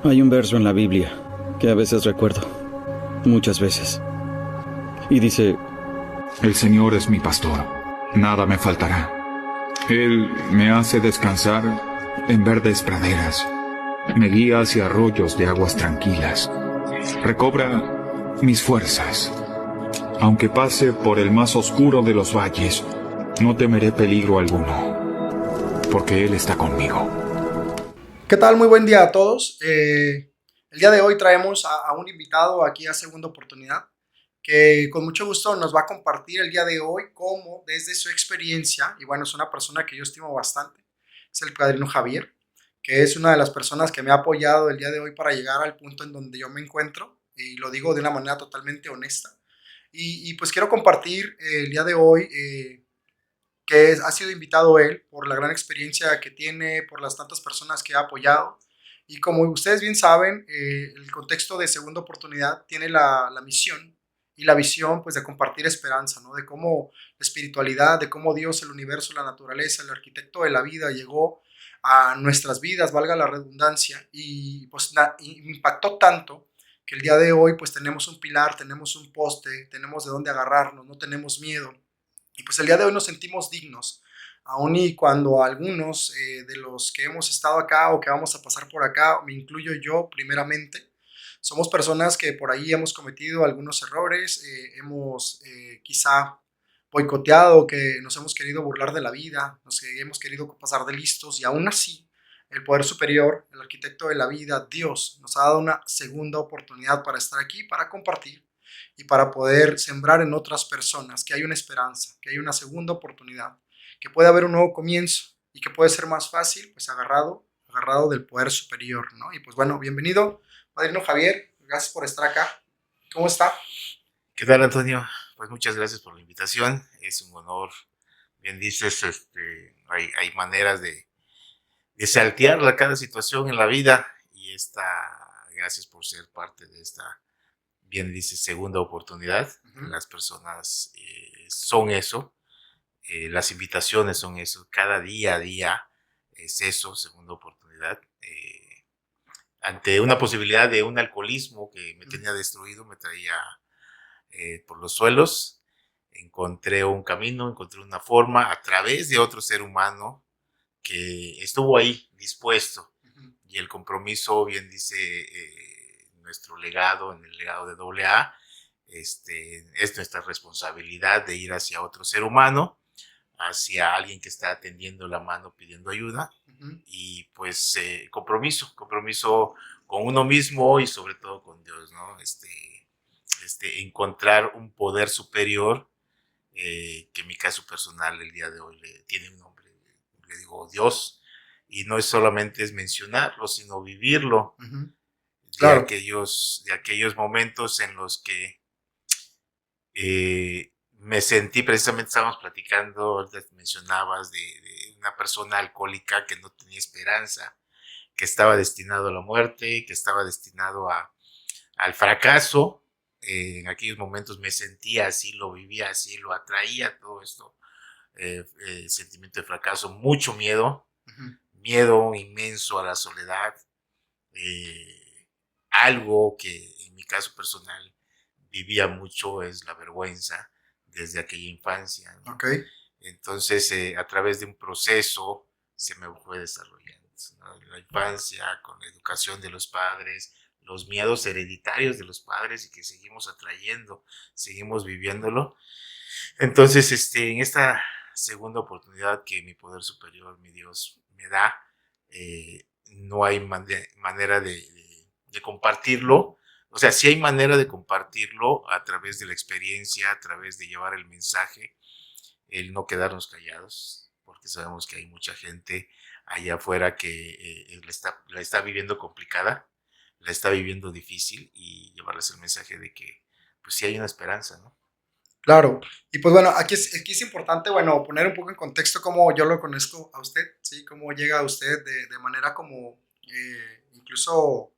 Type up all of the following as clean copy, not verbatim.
Hay un verso en la Biblia que a veces recuerdo, muchas veces, y dice: El Señor es mi pastor, nada me faltará. Él me hace descansar en verdes praderas, me guía hacia arroyos de aguas tranquilas, recobra mis fuerzas. Aunque pase por el más oscuro de los valles, no temeré peligro alguno, porque Él está conmigo. ¿Qué tal? Muy buen día a todos. El día de hoy traemos a un invitado aquí a Segunda Oportunidad, que con mucho gusto nos va a compartir el día de hoy cómo desde su experiencia, y bueno, es una persona que yo estimo bastante, es el padrino Javier, que es una de las personas que me ha apoyado el día de hoy para llegar al punto en donde yo me encuentro, y lo digo de una manera totalmente honesta. Pues quiero compartir el día de hoy ha sido invitado él por la gran experiencia que tiene, por las tantas personas que ha apoyado. Y como ustedes bien saben, el contexto de Segunda Oportunidad tiene la misión y la visión pues de compartir esperanza, ¿no? De cómo la espiritualidad, de cómo Dios, el universo, la naturaleza, el arquitecto de la vida llegó a nuestras vidas, valga la redundancia, y pues impactó tanto que el día de hoy pues tenemos un pilar, tenemos un poste, tenemos de dónde agarrarnos, no tenemos miedo. Y pues el día de hoy nos sentimos dignos, aun y cuando algunos de los que hemos estado acá o que vamos a pasar por acá, me incluyo yo primeramente, somos personas que por ahí hemos cometido algunos errores, hemos quizá boicoteado, que nos hemos querido burlar de la vida, nos hemos querido pasar de listos y aún así el poder superior, el arquitecto de la vida, Dios, nos ha dado una segunda oportunidad para estar aquí, para compartir y para poder sembrar en otras personas que hay una esperanza, que hay una segunda oportunidad, que puede haber un nuevo comienzo y que puede ser más fácil, pues agarrado del poder superior, ¿no? Y pues bueno, bienvenido, padrino Javier, gracias por estar acá. ¿Cómo está? ¿Qué tal, Antonio? Pues muchas gracias por la invitación. Es un honor. Bien dices, hay maneras de saltear cada situación en la vida y gracias por ser parte de esta, bien dices, segunda oportunidad. Uh-huh. Las personas son eso, las invitaciones son eso, cada día a día es eso, segunda oportunidad. Ante una posibilidad de un alcoholismo que me tenía destruido, me traía por los suelos, encontré un camino, encontré una forma a través de otro ser humano que estuvo ahí dispuesto. Uh-huh. Y el compromiso, bien dice nuestro legado, en el legado de AA, es nuestra responsabilidad de ir hacia otro ser humano, hacia alguien que está tendiendo la mano pidiendo ayuda. Uh-huh. Y pues compromiso con uno mismo y sobre todo con Dios, ¿no? Encontrar un poder superior, que en mi caso personal el día de hoy tiene un nombre, le digo Dios, y no es solamente es mencionarlo, sino vivirlo, Uh-huh. de Claro. aquellos momentos en los que me sentí, precisamente estábamos platicando, ahorita mencionabas de una persona alcohólica que no tenía esperanza, que estaba destinado a la muerte, que estaba destinado al fracaso. En aquellos momentos me sentía así, lo vivía así, lo atraía todo esto, sentimiento de fracaso, mucho miedo, Uh-huh. miedo inmenso a la soledad, algo que en mi caso personal vivía mucho es la vergüenza desde aquella infancia, ¿no? Ok. Entonces, a través de un proceso se me fue desarrollando, ¿no? La infancia, con la educación de los padres, los miedos hereditarios de los padres y que seguimos atrayendo, seguimos viviéndolo. Entonces, en esta segunda oportunidad que mi poder superior, mi Dios, me da, no hay manera de compartirlo. O sea, sí hay manera de compartirlo a través de la experiencia, a través de llevar el mensaje, el no quedarnos callados, porque sabemos que hay mucha gente allá afuera que la está viviendo complicada, la está viviendo difícil y llevarles el mensaje de que pues sí hay una esperanza, ¿no? Claro, y pues bueno, aquí es importante, bueno, poner un poco en contexto cómo yo lo conozco a usted, ¿sí? Cómo llega a usted de manera como incluso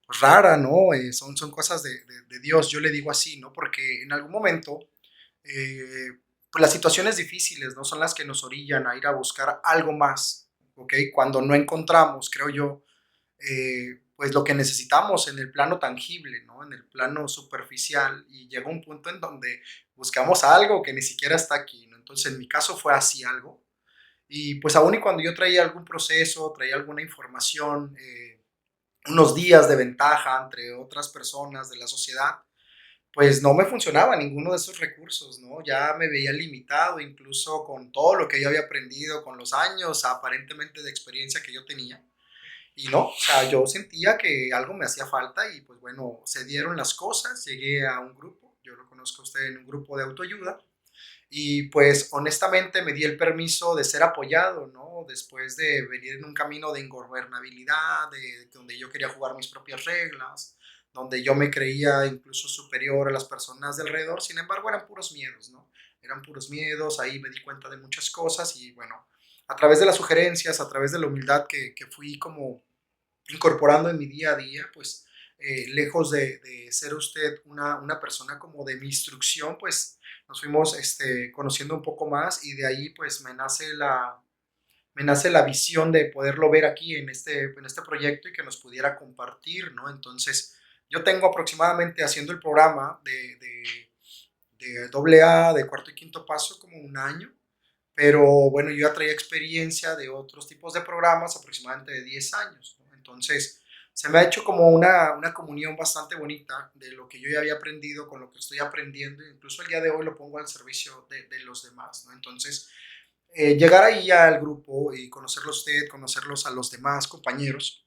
pues, rara, ¿no? Son cosas de Dios, yo le digo así, ¿no? Porque en algún momento, pues las situaciones difíciles, ¿no? Son las que nos orillan a ir a buscar algo más, ¿ok? Cuando no encontramos, creo yo, pues lo que necesitamos en el plano tangible, ¿no? En el plano superficial, y llega un punto en donde buscamos algo que ni siquiera está aquí, ¿no? Entonces, en mi caso fue así algo, y pues aún y cuando yo traía algún proceso, traía alguna información, unos días de ventaja entre otras personas de la sociedad, pues no me funcionaba ninguno de esos recursos, ¿no? Ya me veía limitado, incluso con todo lo que yo había aprendido, con los años aparentemente de experiencia que yo tenía. Y no, o sea, yo sentía que algo me hacía falta y pues bueno, se dieron las cosas, llegué a un grupo, yo lo conozco a usted en un grupo de autoayuda, y pues honestamente me di el permiso de ser apoyado, ¿no? Después de venir en un camino de ingobernabilidad, de donde yo quería jugar mis propias reglas, donde yo me creía incluso superior a las personas de alrededor, sin embargo eran puros miedos, ¿no? Eran puros miedos, ahí me di cuenta de muchas cosas y bueno, a través de las sugerencias, a través de la humildad que fui como incorporando en mi día a día, pues lejos de ser usted una persona como de mi instrucción, pues nos fuimos conociendo un poco más y de ahí pues me nace la visión de poderlo ver aquí en este proyecto y que nos pudiera compartir, ¿no? Entonces, yo tengo aproximadamente haciendo el programa de doble A, de cuarto y quinto paso, como un año, pero bueno, yo ya traía experiencia de otros tipos de programas, aproximadamente de 10 años, ¿no? Entonces, se me ha hecho como una comunión bastante bonita de lo que yo ya había aprendido con lo que estoy aprendiendo, incluso el día de hoy lo pongo al servicio de los demás, ¿no? Entonces, llegar ahí al grupo y conocerlo a usted, conocerlos a los demás compañeros,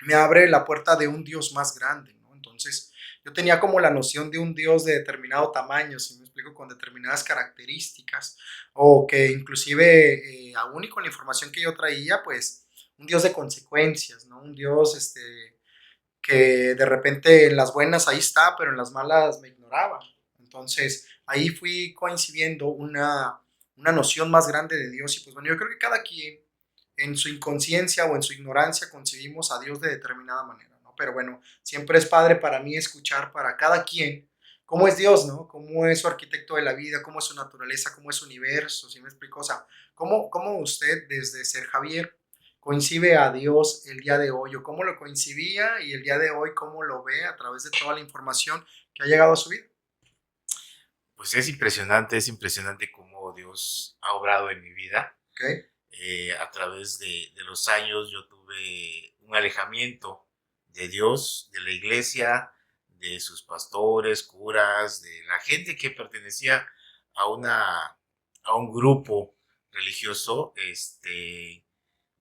me abre la puerta de un Dios más grande, ¿no? Entonces, yo tenía como la noción de un Dios de determinado tamaño, si me explico, con determinadas características, o que inclusive, aún y con la información que yo traía, pues, un Dios de consecuencias, ¿no? Un Dios, que de repente en las buenas ahí está, pero en las malas me ignoraba. Entonces, ahí fui coincidiendo una noción más grande de Dios, y pues bueno, yo creo que cada quien en su inconsciencia o en su ignorancia concebimos a Dios de determinada manera, ¿no? Pero bueno, siempre es padre para mí escuchar para cada quien cómo es Dios, ¿no? Cómo es su arquitecto de la vida, cómo es su naturaleza, cómo es su universo, ¿sí me explico? O sea, cómo usted desde ser Javier coincide a Dios el día de hoy, o cómo lo coincidía y el día de hoy cómo lo ve a través de toda la información que ha llegado a su vida. Pues es impresionante cómo Dios ha obrado en mi vida. ¿Ok? A través de los años yo tuve un alejamiento de Dios, de la iglesia, de sus pastores, curas, de la gente que pertenecía a a un grupo religioso.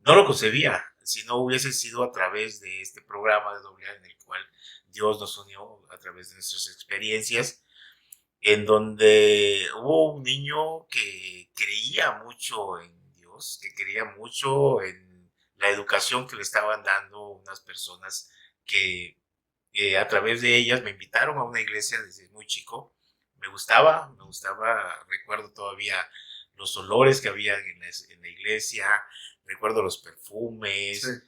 No lo concebía si no hubiese sido a través de este programa de doble A en el cual Dios nos unió a través de nuestras experiencias, en donde hubo un niño que creía mucho en Dios, que creía mucho en la educación que le estaban dando unas personas que a través de ellas me invitaron a una iglesia desde muy chico. Me gustaba, recuerdo todavía los olores que había en la iglesia, recuerdo los Sí, perfumes,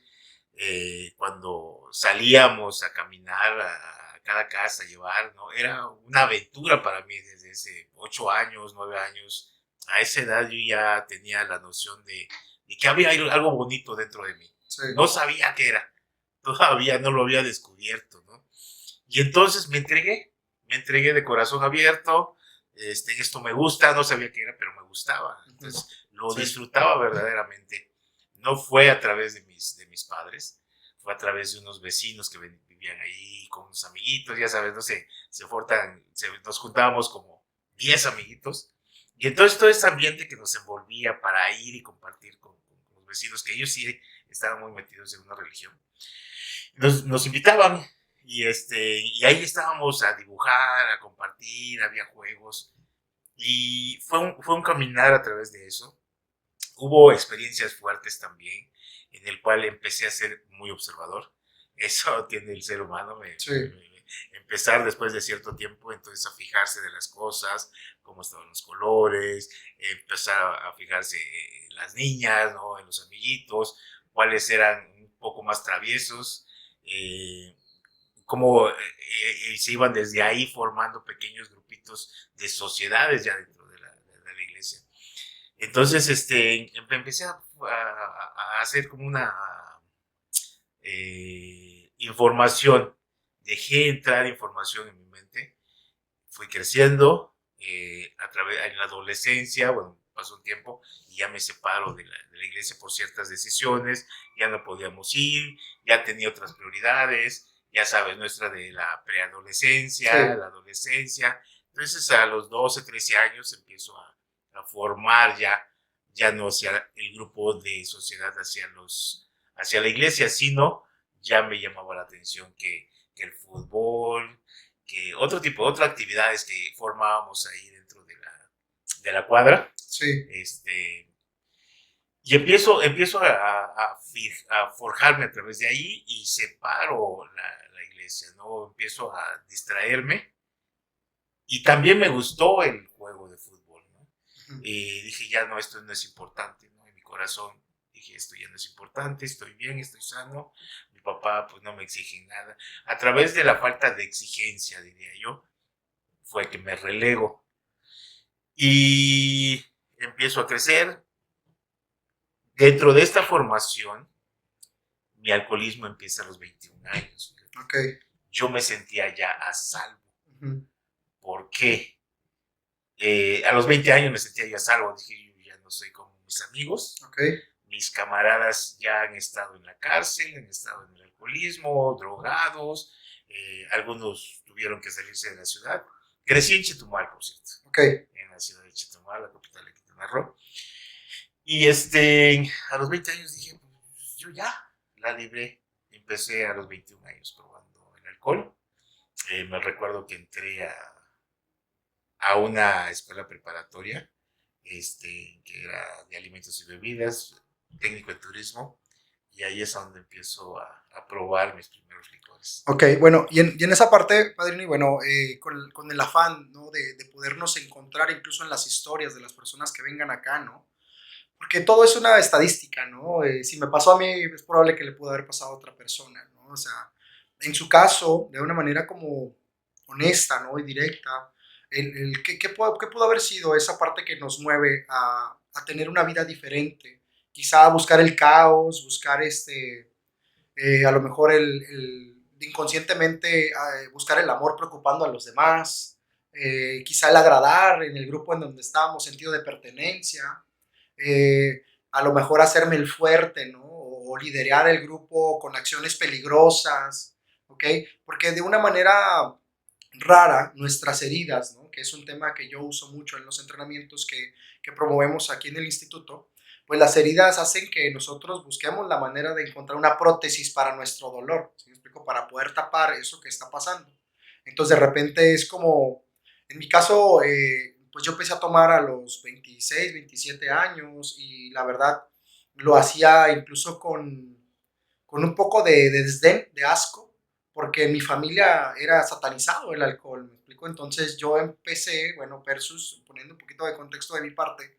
cuando salíamos a caminar a cada casa a llevar, ¿no? Era una aventura para mí desde ese 8 años, 9 años. A esa edad yo ya tenía la noción de que había algo bonito dentro de mí. sí, No sabía qué era, todavía no lo había descubierto, ¿no? Y entonces me entregué de corazón abierto. Esto me gusta, no sabía qué era, pero me gustaba. Entonces lo sí, disfrutaba verdaderamente. No fue a través de mis padres, fue a través de unos vecinos que vivían ahí con unos amiguitos, ya sabes, no sé, nos juntábamos como 10 amiguitos. Y entonces todo este ambiente que nos envolvía para ir y compartir con los vecinos, que ellos sí estaban muy metidos en una religión, nos invitaban y ahí estábamos a dibujar, a compartir, había juegos y fue un caminar a través de eso. Hubo experiencias fuertes también en el cual empecé a ser muy observador. Eso tiene el ser humano, sí, empezar después de cierto tiempo entonces a fijarse de las cosas, cómo estaban los colores, empezar a fijarse en las niñas, ¿no? En los amiguitos, cuáles eran un poco más traviesos, eh, cómo se iban desde ahí formando pequeños grupitos de sociedades ya dentro de la iglesia. Entonces, empecé a hacer como información, dejé entrar información en mi mente, fui creciendo, en la adolescencia, bueno, pasó un tiempo y ya me separo de la iglesia por ciertas decisiones, ya no podíamos ir, ya tenía otras prioridades, ya sabes, nuestra de la preadolescencia, Sí. la adolescencia. Entonces a los 12, 13 años empiezo a formar ya no hacia el grupo de sociedad hacia la iglesia, sino ya me llamaba la atención que el fútbol, que otras actividades que formábamos ahí dentro de la cuadra. Sí. Y empiezo a forjarme a través de ahí y separo la iglesia, ¿no? Empiezo a distraerme y también me gustó el juego de fútbol, ¿no? Y dije, ya no, esto no es importante, ¿no? En mi corazón dije, esto ya no es importante, estoy bien, estoy sano, mi papá pues no me exige nada. A través de la falta de exigencia, diría yo, fue que me relego y empiezo a crecer. Dentro de esta formación, mi alcoholismo empieza a los 21 años. Ok. Yo me sentía ya a salvo. Ujú. ¿Por qué? A los 20 años me sentía ya a salvo. Dije, yo ya no soy como mis amigos. Ok. Mis camaradas ya han estado en la cárcel, han estado en el alcoholismo, drogados. Algunos tuvieron que salirse de la ciudad. Crecí en Chetumal, por cierto. Ok. En la ciudad de Chetumal, la capital de Quintana Roo. Y a los 20 años dije, pues yo ya la libré. Empecé a los 21 años probando el alcohol. Me recuerdo que entré a una escuela preparatoria, que era de alimentos y bebidas, técnico en turismo, y ahí es donde empiezo a probar mis primeros licores. Ok, bueno, y en esa parte, Padrino, y bueno, con el afán, ¿no? De podernos encontrar incluso en las historias de las personas que vengan acá, ¿no? Porque todo es una estadística, ¿no? Si me pasó a mí, es probable que le pudo haber pasado a otra persona, ¿no? O sea, en su caso, de una manera como honesta, ¿no? Y directa, ¿qué pudo haber sido esa parte que nos mueve a tener una vida diferente? Quizá buscar el caos, buscar a lo mejor inconscientemente buscar el amor preocupando a los demás, quizá el agradar en el grupo en donde estábamos, sentido de pertenencia, eh, a lo mejor hacerme el fuerte, ¿no? O liderar el grupo con acciones peligrosas, ¿ok? Porque de una manera rara, nuestras heridas, ¿no? Que es un tema que yo uso mucho en los entrenamientos que promovemos aquí en el instituto, pues las heridas hacen que nosotros busquemos la manera de encontrar una prótesis para nuestro dolor, ¿sí me explico? Para poder tapar eso que está pasando. Entonces de repente es como, en mi caso, pues yo empecé a tomar a los 26, 27 años y la verdad lo hacía incluso con un poco de desdén, de asco, porque en mi familia era satanizado el alcohol, ¿me explico? Entonces yo empecé, bueno, versus, poniendo un poquito de contexto de mi parte,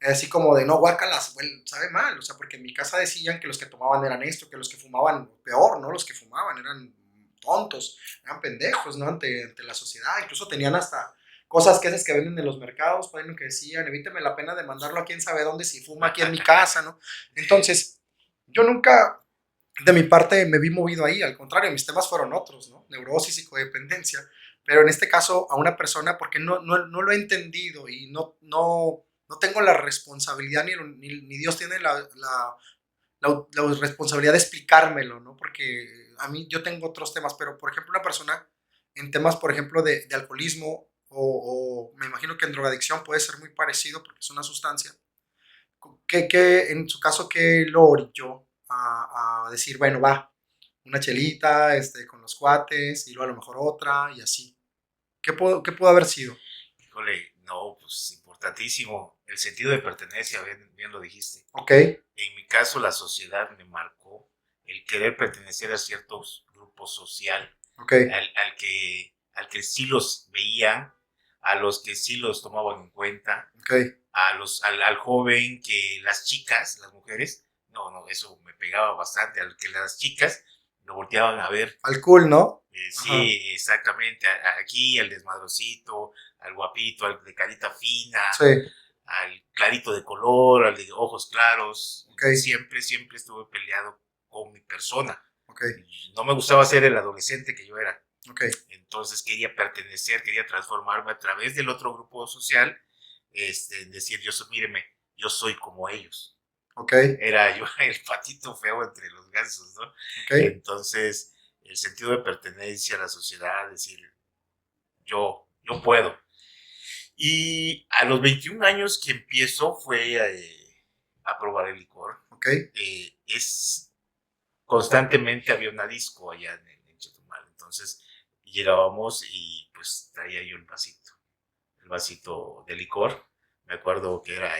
así como de no, guácalas, bueno, sabe mal, o sea, porque en mi casa decían que los que tomaban eran esto, que los que fumaban, peor, ¿no? Los que fumaban eran tontos, eran pendejos, ¿no? Ante la sociedad, incluso tenían hasta cosas que esas que venden en los mercados, pueden que decían, evíteme la pena de mandarlo a quién sabe dónde si fuma aquí en mi casa, ¿no? Entonces, yo nunca, de mi parte, me vi movido ahí, al contrario, mis temas fueron otros, ¿no? Neurosis y codependencia, pero en este caso a una persona, porque no lo he entendido y no tengo la responsabilidad, ni Dios tiene la responsabilidad de explicármelo, ¿no? Porque a mí yo tengo otros temas, pero por ejemplo una persona en temas, por ejemplo, de alcoholismo o me imagino que en drogadicción puede ser muy parecido porque es una sustancia, que en su caso, ¿qué lo orilló a decir, bueno, va, una chelita con los cuates y luego a lo mejor otra y así? ¿Qué pudo haber sido? Híjole, no, pues importantísimo. El sentido de pertenencia, bien lo dijiste. Ok, En mi caso, la sociedad me marcó el querer pertenecer a ciertos grupos social, ok, al que sí los veían, a los que sí los tomaban en cuenta, ok. al joven que las chicas, las mujeres, no, eso me pegaba bastante, al que las chicas lo volteaban a ver. Al cool, ¿no? Ajá. Sí, exactamente, aquí el desmadrosito, al guapito, al de carita fina, Sí, al clarito de color, al de ojos claros. ok, Siempre estuve peleado con mi persona. Ok, No me gustaba ser el adolescente que yo era. ok, Entonces quería pertenecer, quería transformarme a través del otro grupo social, decir, míreme, yo soy como ellos. ok, Era yo el patito feo entre los gansos, ¿no? ok, Entonces, el sentido de pertenencia a la sociedad, decir, yo puedo. Y a los 21 años que empiezo fue a probar el licor. ok, Constantemente había una disco allá en Chetumal. Entonces llegábamos y pues traía yo el vasito de licor. Me acuerdo que era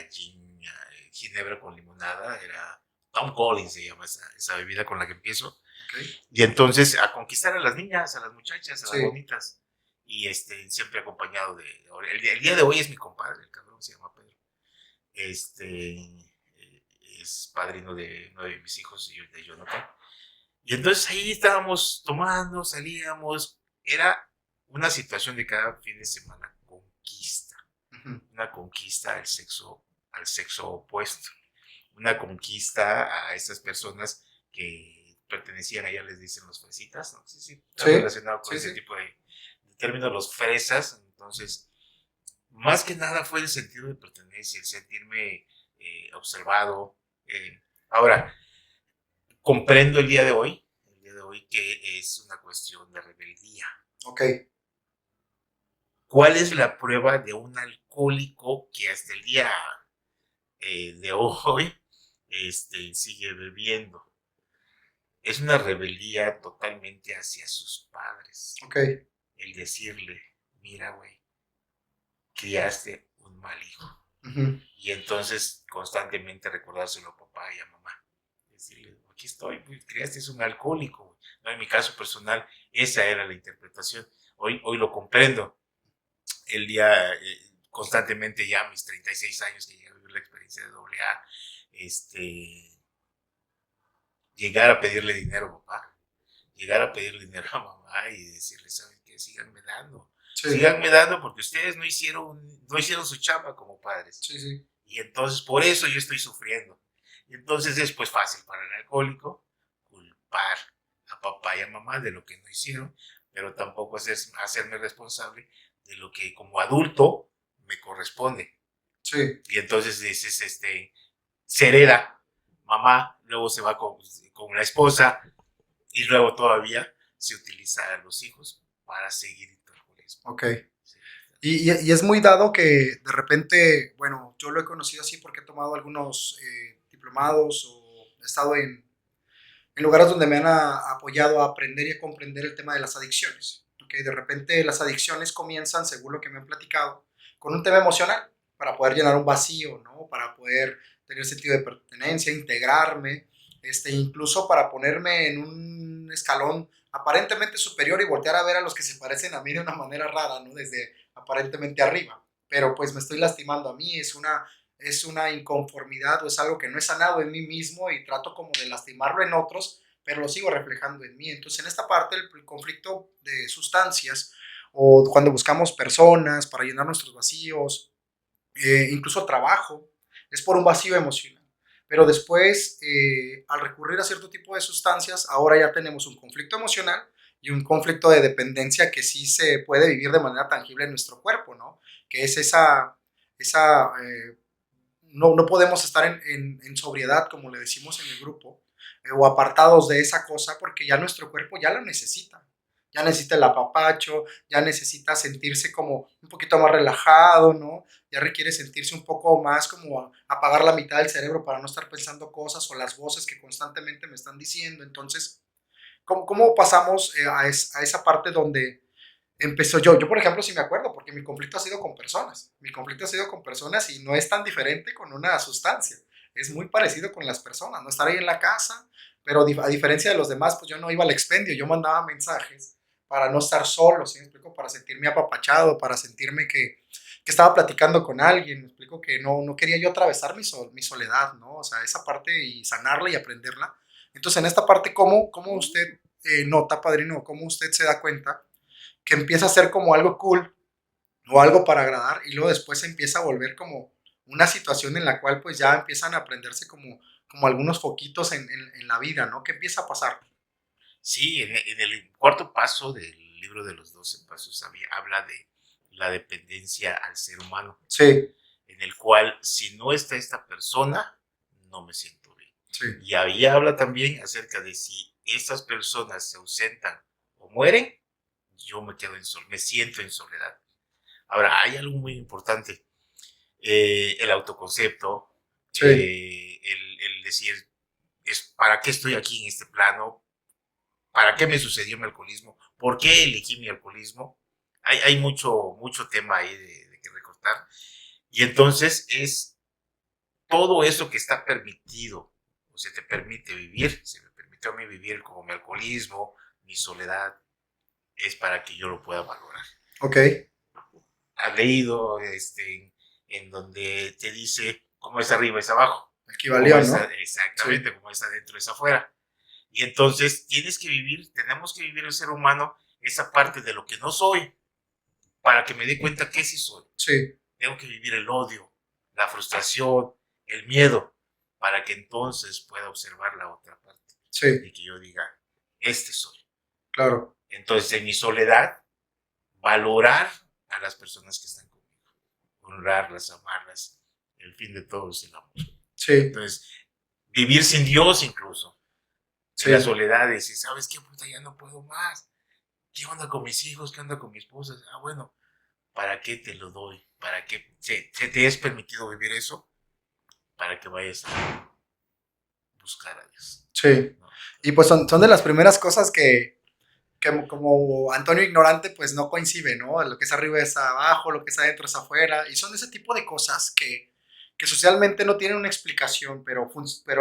ginebra con limonada, era Tom Collins se llama esa bebida con la que empiezo. ok. Y entonces a conquistar a las niñas, a las muchachas, a las Sí. bonitas. Y siempre acompañado el día de hoy es mi compadre, el cabrón se llama Pedro. Es padrino de uno de mis hijos y de Jonathan. Y entonces ahí estábamos tomando, salíamos. Era una situación de cada fin de semana conquista. Ujú. Una conquista al sexo opuesto. Una conquista a esas personas que pertenecían, allá les dicen los fresitas, ¿no? Sí, está Sí, relacionado con sí, ese sí. tipo de términos, los fresas. Entonces, más que nada fue el sentido de pertenencia, el sentirme observado. Ahora, comprendo el día de hoy que es una cuestión de rebeldía. Ok, ¿Cuál es la prueba de un alcohólico que hasta el día de hoy sigue bebiendo? Es una rebeldía totalmente hacia sus padres. ok. El decirle, mira, güey, criaste un mal hijo. Ujú. Y entonces constantemente recordárselo a papá y a mamá. Decirle, aquí estoy, pues, criaste es un alcohólico. ¿No? En mi caso personal, esa era la interpretación. Hoy lo comprendo. El día, constantemente ya a mis 36 años que llegué a vivir la experiencia de AA, llegar a pedirle dinero a papá, llegar a pedirle dinero a mamá y decirle, ¿saben qué? Síganme dando. Sí, Síganme dando porque ustedes no hicieron su chamba como padres. sí, sí. Y entonces por eso yo estoy sufriendo. Y entonces es pues fácil para el alcohólico culpar a papá y a mamá de lo que no hicieron, pero tampoco hacerme responsable de lo que como adulto me corresponde. Sí, Y entonces dices, se hereda, mamá, luego se va con la esposa y luego todavía se utiliza a los hijos para seguir el alcoholismo. ok. Y es muy dado que de repente, bueno, yo lo he conocido así porque he tomado algunos diplomados o he estado en lugares donde me han apoyado a aprender y a comprender el tema de las adicciones. ¿Okay? De repente las adicciones comienzan, según lo que me han platicado, con un tema emocional, para poder llenar un vacío, ¿no? Para poder tener sentido de pertenencia, integrarme, incluso para ponerme en un escalón aparentemente superior y voltear a ver a los que se parecen a mí de una manera rara, ¿no? Desde aparentemente arriba. Pero pues me estoy lastimando a mí, es una inconformidad o es algo que no he sanado en mí mismo y trato como de lastimarlo en otros, pero lo sigo reflejando en mí. Entonces, en esta parte, el conflicto de sustancias o cuando buscamos personas para llenar nuestros vacíos, incluso trabajo, es por un vacío emocional. Pero después, al recurrir a cierto tipo de sustancias, ahora ya tenemos un conflicto emocional y un conflicto de dependencia que sí se puede vivir de manera tangible en nuestro cuerpo, ¿no? Que es esa no podemos estar en sobriedad, como le decimos en el grupo, o apartados de esa cosa, porque ya nuestro cuerpo ya lo necesita. Ya necesita el apapacho, ya necesita sentirse como un poquito más relajado, ¿no? Ya requiere sentirse un poco más como apagar la mitad del cerebro para no estar pensando cosas o las voces que constantemente me están diciendo. Entonces, ¿cómo pasamos a esa parte donde empezó yo, por ejemplo, sí me acuerdo, porque mi conflicto ha sido con personas. Mi conflicto ha sido con personas y no es tan diferente con una sustancia. Es muy parecido con las personas, no estar ahí en la casa, pero a diferencia de los demás, pues yo no iba al expendio, yo mandaba mensajes para no estar solo, ¿sí me explico? Para sentirme apapachado, para sentirme que estaba platicando con alguien, me explico que no quería yo atravesar mi soledad, ¿no? O sea, esa parte y sanarla y aprenderla. Entonces, en esta parte, ¿cómo usted nota, padrino, cómo usted se da cuenta que empieza a ser como algo cool o algo para agradar y luego después se empieza a volver como una situación en la cual pues ya empiezan a prenderse como algunos foquitos en la vida, ¿no? ¿Qué empieza a pasar? Sí, en el cuarto paso del libro de los 12 pasos habla de la dependencia al ser humano, Sí, en el cual si no está esta persona, no me siento bien. sí, Y ahí habla también acerca de si estas personas se ausentan o mueren, yo me quedo me siento en soledad. Ahora, hay algo muy importante, el autoconcepto, sí, el decir, ¿para qué estoy aquí en este plano? ¿Para qué me sucedió mi alcoholismo? ¿Por qué elegí mi alcoholismo? Hay mucho tema ahí de que recortar. Y entonces es todo eso que está permitido, o se te permite vivir, se me permitió a mí vivir como mi alcoholismo, mi soledad, es para que yo lo pueda valorar. ok, Has leído en donde te dice cómo es arriba es abajo, cómo equivalió, es ¿no? Sí, exactamente, cómo es adentro es afuera. Y entonces tenemos que vivir el ser humano esa parte de lo que no soy, para que me dé cuenta que sí soy. sí, Tengo que vivir el odio, la frustración, el miedo, para que entonces pueda observar la otra parte. sí, Y que yo diga, este soy. claro, Entonces, en mi soledad, valorar a las personas que están conmigo, honrarlas, amarlas. El fin de todo es el amor. sí, Entonces, vivir sin Dios incluso, en la sí, soledad, y decir, ¿sabes qué? Puta, ya no puedo más. ¿Qué onda con mis hijos? ¿Qué onda con mi esposa? Ah, bueno, ¿para qué te lo doy? ¿Para qué se te es permitido vivir eso? Para que vayas a buscar a Dios. sí. ¿No? Y pues son de las primeras cosas que como Antonio Ignorante, pues no coincide, ¿no? Lo que es arriba es abajo, lo que es adentro es afuera, y son ese tipo de cosas que socialmente no tienen una explicación, pero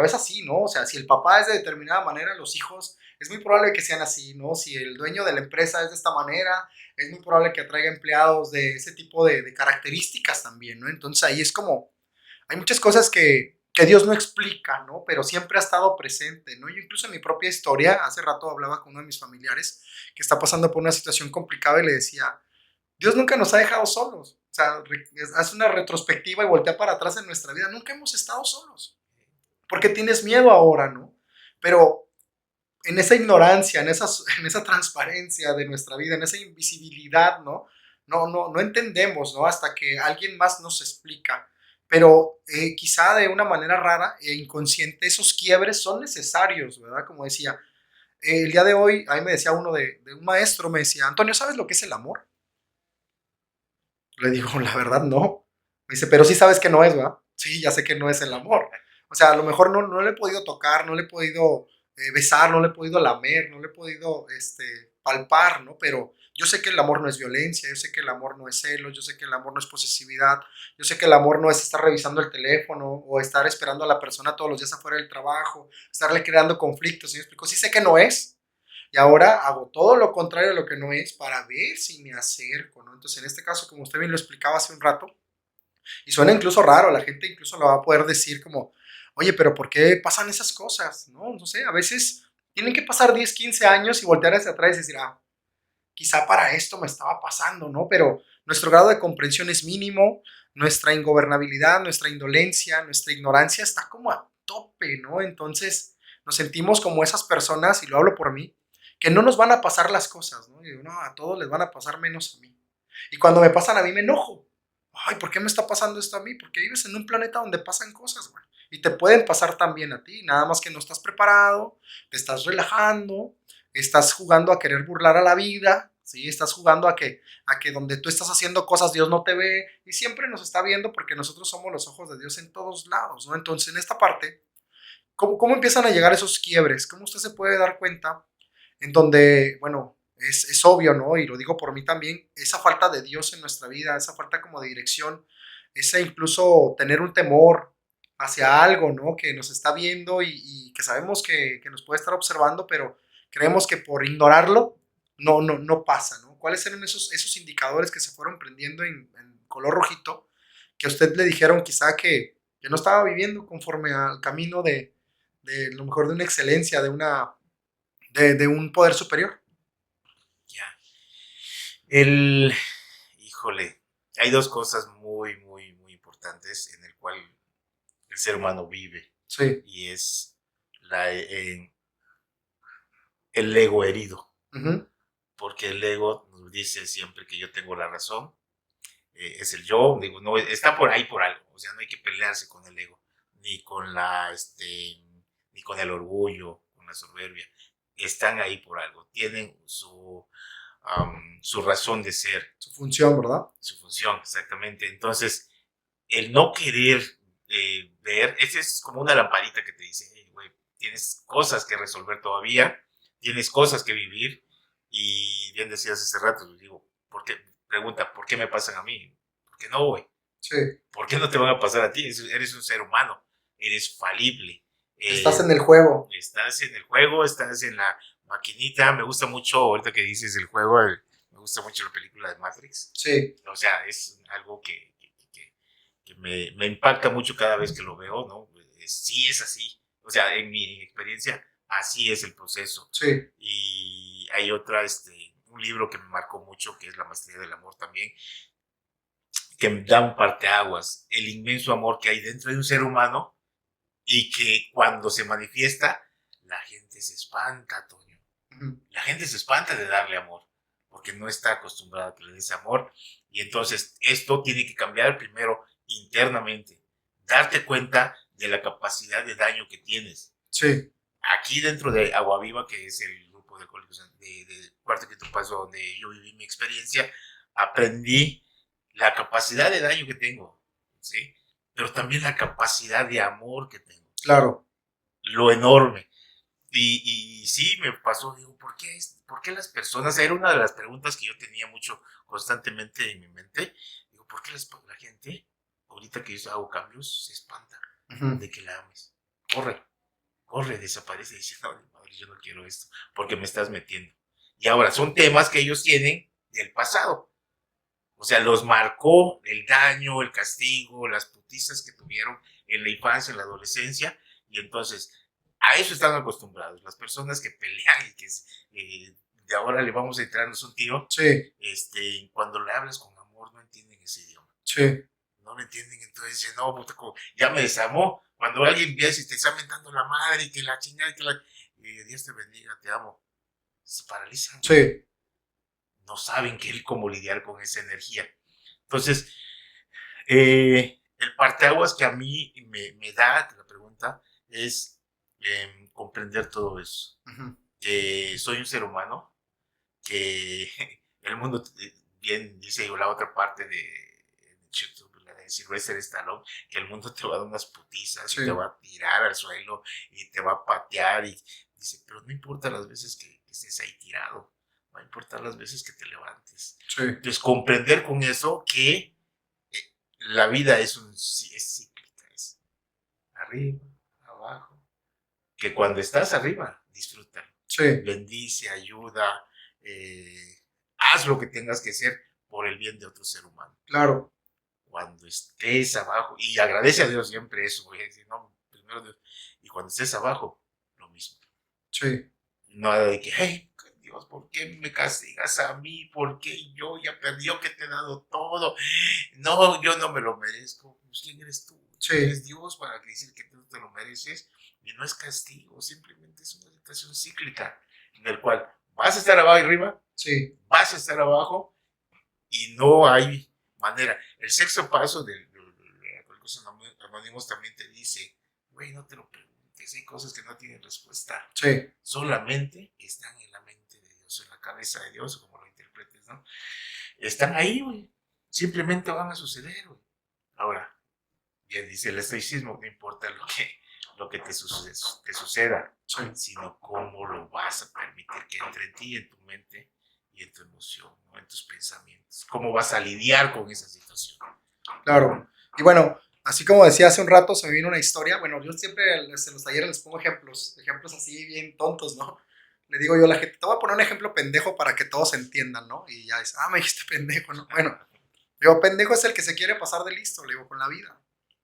es así, ¿no? O sea, si el papá es de determinada manera, los hijos es muy probable que sean así, ¿no? Si el dueño de la empresa es de esta manera, es muy probable que atraiga empleados de ese tipo de características también, ¿no? Entonces ahí es como, hay muchas cosas que Dios no explica, ¿no? Pero siempre ha estado presente, ¿no? Yo incluso en mi propia historia, hace rato hablaba con uno de mis familiares que está pasando por una situación complicada y le decía, Dios nunca nos ha dejado solos. O sea, haz una retrospectiva y voltea para atrás en nuestra vida. Nunca hemos estado solos. ¿Por qué tienes miedo ahora, no? Pero en esa ignorancia, en esa transparencia de nuestra vida, en esa invisibilidad, ¿no? No entendemos, ¿no? Hasta que alguien más nos explica. Pero quizá de una manera rara e inconsciente, esos quiebres son necesarios, ¿verdad? Como decía, el día de hoy, ahí me decía uno de un maestro, me decía, Antonio, ¿sabes lo que es el amor? Le digo, la verdad, no. Me dice, pero sí sabes que no es, ¿verdad? Sí, ya sé que no es el amor. O sea, a lo mejor no le he podido tocar, no le he podido besar, no le he podido lamer, no le he podido palpar, ¿no? Pero yo sé que el amor no es violencia, yo sé que el amor no es celos, yo sé que el amor no es posesividad, yo sé que el amor no es estar revisando el teléfono o estar esperando a la persona todos los días afuera del trabajo, estarle creando conflictos, ¿sí me explico? Sí sé que no es, y ahora hago todo lo contrario de lo que no es para ver si me acerco, ¿no? Entonces, en este caso, como usted bien lo explicaba hace un rato, y suena incluso raro, la gente incluso lo va a poder decir como, oye, pero ¿por qué pasan esas cosas? No sé, a veces tienen que pasar 10, 15 años y voltear hacia atrás y decir, quizá para esto me estaba pasando, ¿no? Pero nuestro grado de comprensión es mínimo, nuestra ingobernabilidad, nuestra indolencia, nuestra ignorancia está como a tope, ¿no? Entonces nos sentimos como esas personas, y lo hablo por mí, que no nos van a pasar las cosas, ¿no? Y digo, no, a todos les van a pasar menos a mí. Y cuando me pasan a mí me enojo. Ay, ¿por qué me está pasando esto a mí? Porque vives en un planeta donde pasan cosas, güey. Y te pueden pasar también a ti, nada más que no estás preparado, te estás relajando, estás jugando a querer burlar a la vida, ¿sí? Estás jugando a que donde tú estás haciendo cosas Dios no te ve y siempre nos está viendo porque nosotros somos los ojos de Dios en todos lados, ¿no? Entonces, en esta parte, ¿cómo empiezan a llegar esos quiebres? ¿Cómo usted se puede dar cuenta en donde, bueno, es obvio, ¿no? Y lo digo por mí también, esa falta de Dios en nuestra vida, esa falta como de dirección, ese incluso tener un temor hacia algo, ¿no? Que nos está viendo y que sabemos que nos puede estar observando, pero creemos que por ignorarlo no pasa, ¿no? ¿Cuáles eran esos indicadores que se fueron prendiendo en color rojito que a usted le dijeron quizá que no estaba viviendo conforme al camino de lo mejor de una excelencia, de un poder superior? Ya. Híjole, hay dos cosas muy importantes en el cual el ser humano vive Sí, y es la, el ego herido, Ujú. porque el ego nos dice siempre que yo tengo la razón, es el yo, digo, no, está por ahí por algo, o sea, no hay que pelearse con el ego, ni con ni con el orgullo, con la soberbia, están ahí por algo, tienen su razón de ser, Su función, ¿verdad? su función, exactamente. Entonces, el no querer ver, ese es como una lamparita que te dice, hey, güey, tienes cosas que resolver todavía, tienes cosas que vivir, y bien decías hace rato, digo, ¿por qué? Pregunta, ¿por qué me pasan a mí? ¿Por qué no, güey? Sí. ¿Por qué no te van a pasar a ti? Eres un ser humano, eres falible. Estás en el juego. Estás en el juego, estás en la maquinita. Me gusta mucho, ahorita que dices el juego, me gusta mucho la película de Matrix. Sí. O sea, es algo que me impacta mucho cada vez que lo veo, ¿no? Sí es así. O sea, en mi experiencia, así es el proceso. Sí. Y hay otra, un libro que me marcó mucho, que es La Maestría del Amor también, que me da un parteaguas, el inmenso amor que hay dentro de un ser humano y que cuando se manifiesta, la gente se espanta, Toño. Ujú. La gente se espanta de darle amor, porque no está acostumbrada a que le des amor. Y entonces esto tiene que cambiar primero internamente. Darte cuenta de la capacidad de daño que tienes. Sí. Aquí dentro de Agua Viva, que es el grupo de alcohólicos de cuarto y quinto paso donde yo viví mi experiencia, aprendí la capacidad de daño que tengo, ¿sí? Pero también la capacidad de amor que tengo. Claro. Lo enorme. Y sí, me pasó, digo, ¿por qué las personas? Era una de las preguntas que yo tenía mucho constantemente en mi mente. Digo, ¿por qué la gente, ahorita que yo hago cambios, se espanta Ujú. de que la ames? Corre, desaparece y dice, no, madre, yo no quiero esto, porque me estás metiendo. Y ahora son temas que ellos tienen del pasado. O sea, los marcó el daño, el castigo, las putizas que tuvieron en la infancia, en la adolescencia, y entonces a eso están acostumbrados. Las personas que pelean y que de ahora le vamos a entrarnos un tiro, Sí. cuando le hablas con amor no entienden ese idioma. Sí. No lo entienden, entonces dicen, no, puta, ya me desarmó. Cuando alguien viene y te está mentando la madre y que la chingada y Dios te bendiga, te amo, se paralizan. Sí. No saben cómo lidiar con esa energía. Entonces, el parteaguas que a mí me da, la pregunta, es comprender todo eso. Ujú. Que soy un ser humano, que el mundo, bien dice la otra parte la de Sylvester Stallone, que el mundo te va a dar unas putizas Sí. y te va a tirar al suelo y te va a patear. Y dice, pero no importa las veces que estés ahí tirado, va a importar las veces que te levantes. Sí. Entonces, comprender con eso que la vida es cíclica, es arriba, abajo, que cuando estás arriba, disfrútalo, Sí. bendice, ayuda, haz lo que tengas que hacer por el bien de otro ser humano. Claro. Cuando estés abajo, y agradece a Dios siempre eso, voy a decir, no, primero Dios, y cuando estés abajo, lo mismo. Sí. Nada de que, hey, Dios, ¿por qué me castigas a mí? ¿Por qué yo ya perdió que te he dado todo? No, yo no me lo merezco. Pues, ¿quién eres tú? Sí. ¿Eres Dios para decir que tú te lo mereces? Y no es castigo, simplemente es una situación cíclica en el cual vas a estar abajo y arriba, Sí. vas a estar abajo y no hay manera. El sexto paso de Alcohólicos Anónimos también te dice, güey, no te lo preguntes, hay cosas que no tienen respuesta. Sí. Solamente están en la mente de Dios, en la cabeza de Dios, como lo interpretes, ¿no? Están ahí, güey. Simplemente van a suceder, güey. Ahora, bien dice el estoicismo, no importa lo que te suceda, Sí. sino cómo lo vas a permitir que entre en ti, en tu mente y en tu emoción, ¿no? En tus pensamientos. Cómo vas a lidiar con esa situación. Claro. Y bueno, así como decía hace un rato, se me vino una historia. Bueno, yo siempre en los talleres les pongo ejemplos así bien tontos, ¿no? Le digo yo a la gente, te voy a poner un ejemplo pendejo para que todos entiendan, ¿no? Y ya dice, me dijiste pendejo, ¿no? Bueno, digo, pendejo es el que se quiere pasar de listo, le digo, con la vida.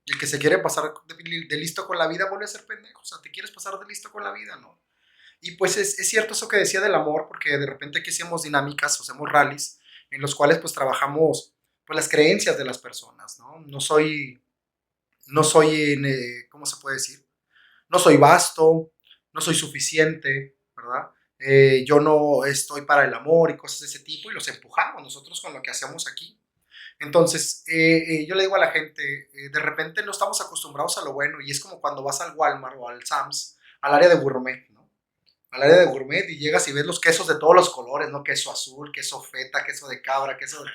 Y el que se quiere pasar de listo con la vida vuelve a ser pendejo. O sea, te quieres pasar de listo con la vida, ¿no? Y pues es cierto eso que decía del amor, porque de repente aquí hacemos dinámicas o hacemos rallies en los cuales pues trabajamos pues las creencias de las personas, ¿no? ¿Cómo se puede decir? No soy vasto, no soy suficiente, ¿verdad? yo no estoy para el amor y cosas de ese tipo, y los empujamos nosotros con lo que hacemos aquí. Entonces, yo le digo a la gente, de repente no estamos acostumbrados a lo bueno, y es como cuando vas al Walmart o al Sam's, al área de gourmet, ¿no? Al área de gourmet, y llegas y ves los quesos de todos los colores, ¿no? Queso azul, queso feta, queso de cabra, queso de...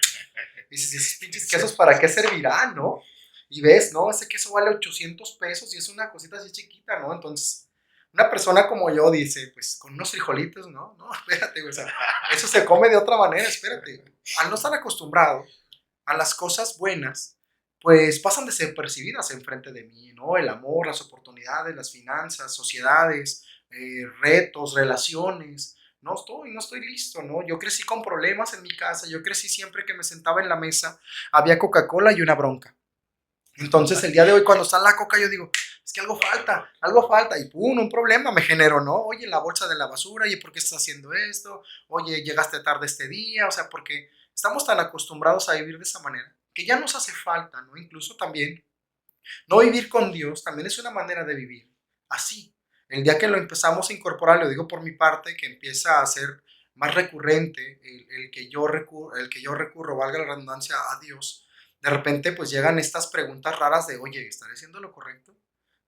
Y dices, ¿y esos pinches quesos para qué servirán, no? Y ves, ¿no? Ese queso vale 800 pesos y es una cosita así chiquita, ¿no? Entonces, una persona como yo dice, pues con unos frijolitos, ¿no? No, espérate, o sea, eso se come de otra manera, espérate. Al no estar acostumbrado a las cosas buenas, pues pasan desapercibidas enfrente de mí, ¿no? El amor, las oportunidades, las finanzas, sociedades, retos, relaciones. No estoy listo, ¿no? Yo crecí con problemas en mi casa, yo crecí siempre que me sentaba en la mesa, había Coca-Cola y una bronca. Entonces, el día de hoy, cuando está la coca, yo digo, es que algo falta, y pum, un problema me generó, ¿no? Oye, la bolsa de la basura, oye, ¿por qué estás haciendo esto? Oye, llegaste tarde este día, o sea, porque estamos tan acostumbrados a vivir de esa manera, que ya nos hace falta, ¿no? Incluso también, no vivir con Dios también es una manera de vivir, así. El día que lo empezamos a incorporar, lo digo por mi parte, que empieza a ser más recurrente el que yo recurro, valga la redundancia, a Dios, de repente pues llegan estas preguntas raras de, oye, ¿estaré haciendo lo correcto?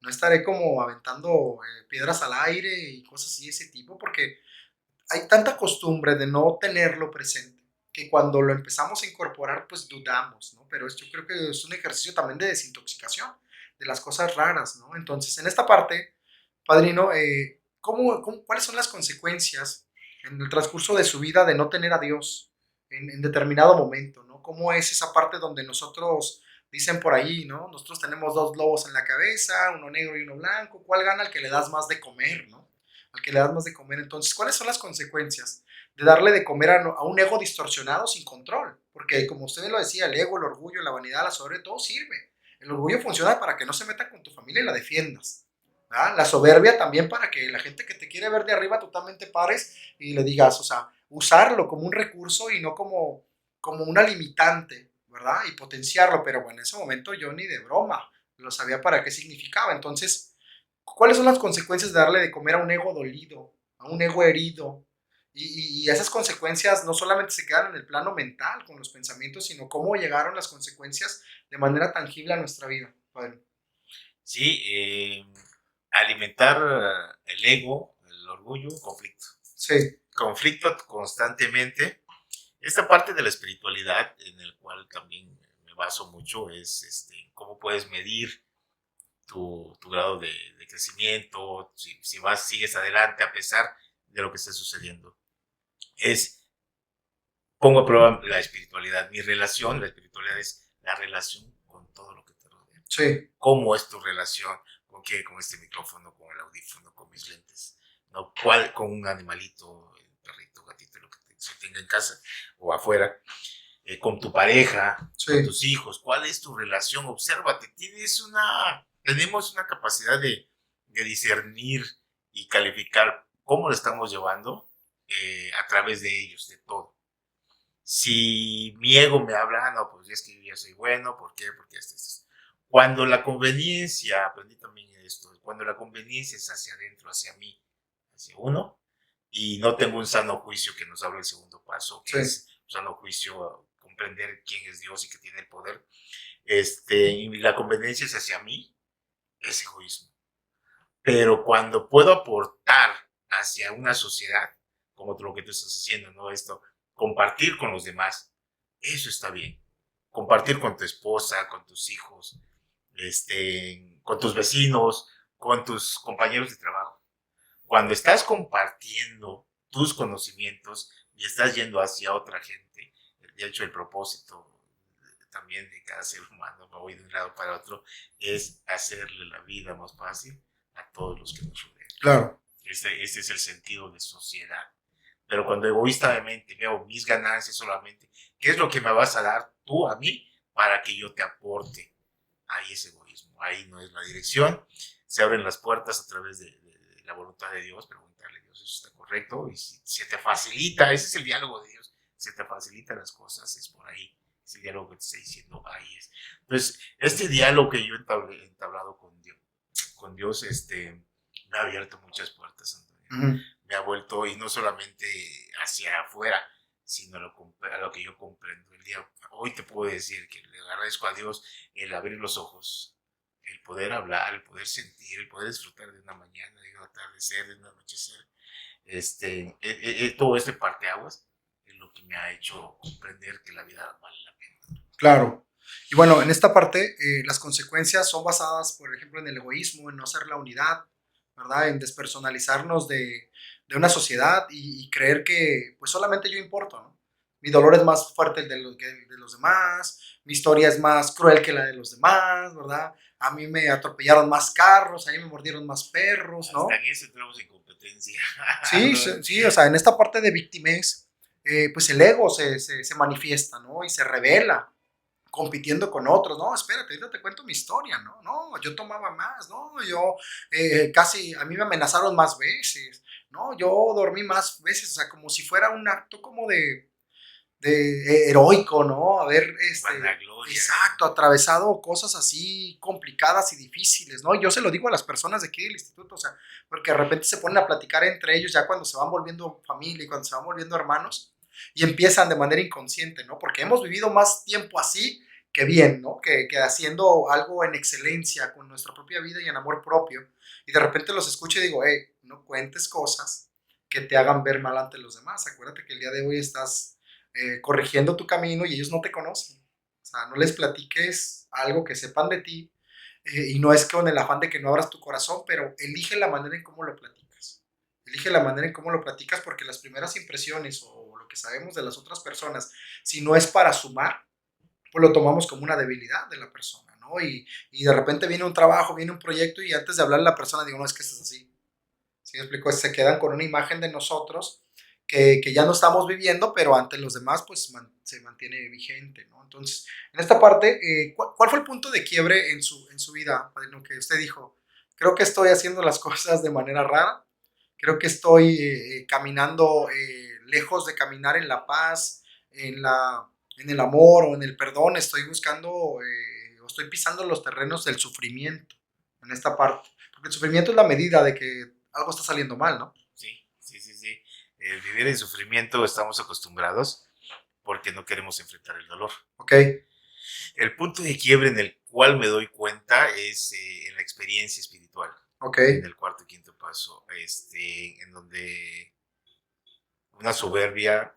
No estaré como aventando piedras al aire y cosas así de ese tipo, porque hay tanta costumbre de no tenerlo presente que cuando lo empezamos a incorporar, pues dudamos, ¿no? Pero yo creo que es un ejercicio también de desintoxicación de las cosas raras, ¿no? Entonces, en esta parte, padrino, ¿cuáles son las consecuencias en el transcurso de su vida de no tener a Dios en determinado momento, ¿no? ¿Cómo es esa parte donde nosotros, dicen por ahí, ¿no? Nosotros tenemos dos lobos en la cabeza, uno negro y uno blanco, ¿cuál gana? El que le das más de comer, ¿no? Al que le das más de comer. Entonces, ¿cuáles son las consecuencias de darle de comer a un ego distorsionado sin control? Porque como usted lo decía, el ego, el orgullo, la vanidad, la soberbia, todo sirve. El orgullo funciona para que no se metan con tu familia y la defiendas, ¿verdad? La soberbia también para que la gente que te quiere ver de arriba totalmente pares y le digas, o sea, usarlo como un recurso y no como una limitante, ¿verdad? Y potenciarlo, pero bueno, en ese momento yo ni de broma lo sabía para qué significaba. Entonces, ¿cuáles son las consecuencias de darle de comer a un ego dolido, a un ego herido? Y esas consecuencias no solamente se quedan en el plano mental con los pensamientos, sino cómo llegaron las consecuencias de manera tangible a nuestra vida. Bueno, Sí, alimentar el ego, el orgullo, conflicto. sí, Conflicto constantemente. Esta parte de la espiritualidad, en el cual también me baso mucho, es cómo puedes medir tu grado de crecimiento, si sigues adelante a pesar de lo que esté sucediendo. Pongo a prueba la espiritualidad. La espiritualidad es la relación con todo lo que te rodea. sí, ¿Cómo es tu relación? ¿Con qué? Con este micrófono, con el audífono, con mis lentes. ¿No? ¿Cuál? Con un animalito, perrito, gatito, lo que se tenga en casa o afuera. Con tu pareja, sí, con tus hijos. ¿Cuál es tu relación? Obsérvate. Tenemos una capacidad de discernir y calificar cómo lo estamos llevando a través de ellos, de todo. Si mi ego me habla, no, pues es que yo soy bueno, ¿por qué? Porque cuando la conveniencia, aprendí también esto, cuando la conveniencia es hacia adentro, hacia mí, hacia uno, y no tengo un sano juicio que nos habla el segundo paso, que sí, es un sano juicio, comprender quién es Dios y que tiene el poder, y la conveniencia es hacia mí, es egoísmo. Pero cuando puedo aportar hacia una sociedad, como lo que tú estás haciendo, ¿no? Compartir con los demás, eso está bien. Compartir con tu esposa, con tus hijos, con tus vecinos, con tus compañeros de trabajo. Cuando estás compartiendo tus conocimientos y estás yendo hacia otra gente, de hecho el propósito también de cada ser humano, me voy de un lado para otro, es hacerle la vida más fácil a todos los que nos rodean. claro, Este es el sentido de sociedad. Pero cuando egoístamente veo mis ganancias solamente, ¿qué es lo que me vas a dar tú a mí para que yo te aporte? Ahí es egoísmo, ahí no es la dirección. Se abren las puertas a través de la voluntad de Dios, preguntarle a Dios, ¿eso está correcto? Y si se te facilita, ese es el diálogo de Dios, se te facilitan las cosas, es por ahí. Ese diálogo que te está diciendo, ahí es. Entonces, este diálogo que yo he entablado con Dios, me ha abierto muchas puertas, Antonio. uh-huh, Me me ha vuelto, y no solamente hacia afuera, sino a lo que yo comprendo. Hoy te puedo decir que le agradezco a Dios el abrir los ojos, el poder hablar, el poder sentir, el poder disfrutar de una mañana, de un atardecer, de un anochecer. Todo este parteaguas es lo que me ha hecho comprender que la vida vale la pena. Claro. Y bueno, en esta parte, las consecuencias son basadas, por ejemplo, en el egoísmo, en no ser la unidad, ¿verdad? En despersonalizarnos de una sociedad y creer que pues solamente yo importo, ¿no? Mi dolor es más fuerte que el de los demás, mi historia es más cruel que la de los demás, ¿verdad? A mí me atropellaron más carros, a mí me mordieron más perros, ¿no? Hasta en eso entramos en competencia. Sí, sí, o sea, en esta parte de victimez, pues el ego se manifiesta, ¿no? Y se revela compitiendo con otros. No, espérate, ahorita te cuento mi historia, ¿no? No, yo tomaba más, ¿no? Yo casi, a mí me amenazaron más veces, ¿no? Yo dormí más veces, o sea, como si fuera un acto como de heroico, ¿no? Haber, Vanagloria. exacto, atravesado cosas así complicadas y difíciles, ¿no? Yo se lo digo a las personas de aquí del instituto, o sea, porque de repente se ponen a platicar entre ellos ya cuando se van volviendo familia y cuando se van volviendo hermanos y empiezan de manera inconsciente, ¿no? Porque hemos vivido más tiempo así que bien, ¿no? Que haciendo algo en excelencia con nuestra propia vida y en amor propio. Y de repente los escucho y digo, hey, no cuentes cosas que te hagan ver mal ante los demás. Acuérdate que el día de hoy estás corrigiendo tu camino y ellos no te conocen. O sea, no les platiques algo que sepan de ti y no es con el afán de que no abras tu corazón, pero elige la manera en cómo lo platicas. Elige la manera en cómo lo platicas porque las primeras impresiones o lo que sabemos de las otras personas, si no es para sumar, pues lo tomamos como una debilidad de la persona, ¿no? Y de repente viene un trabajo, viene un proyecto y antes de hablarle a la persona digo, no, es que esto es así. ¿Sí me explico? Se quedan con una imagen de nosotros que ya no estamos viviendo, pero ante los demás pues se mantiene vigente, ¿no? Entonces, en esta parte, ¿cuál fue el punto de quiebre en su vida, padrino, que usted dijo, creo que estoy haciendo las cosas de manera rara, creo que estoy caminando lejos de caminar en la paz, en el amor o en el perdón, estoy buscando o estoy pisando los terrenos del sufrimiento en esta parte? Porque el sufrimiento es la medida de que algo está saliendo mal, ¿no? Sí, sí, sí, sí. Vivir en sufrimiento estamos acostumbrados porque no queremos enfrentar el dolor. Ok. El punto de quiebre en el cual me doy cuenta es en la experiencia espiritual. Ok. En el cuarto y quinto paso, en donde una soberbia,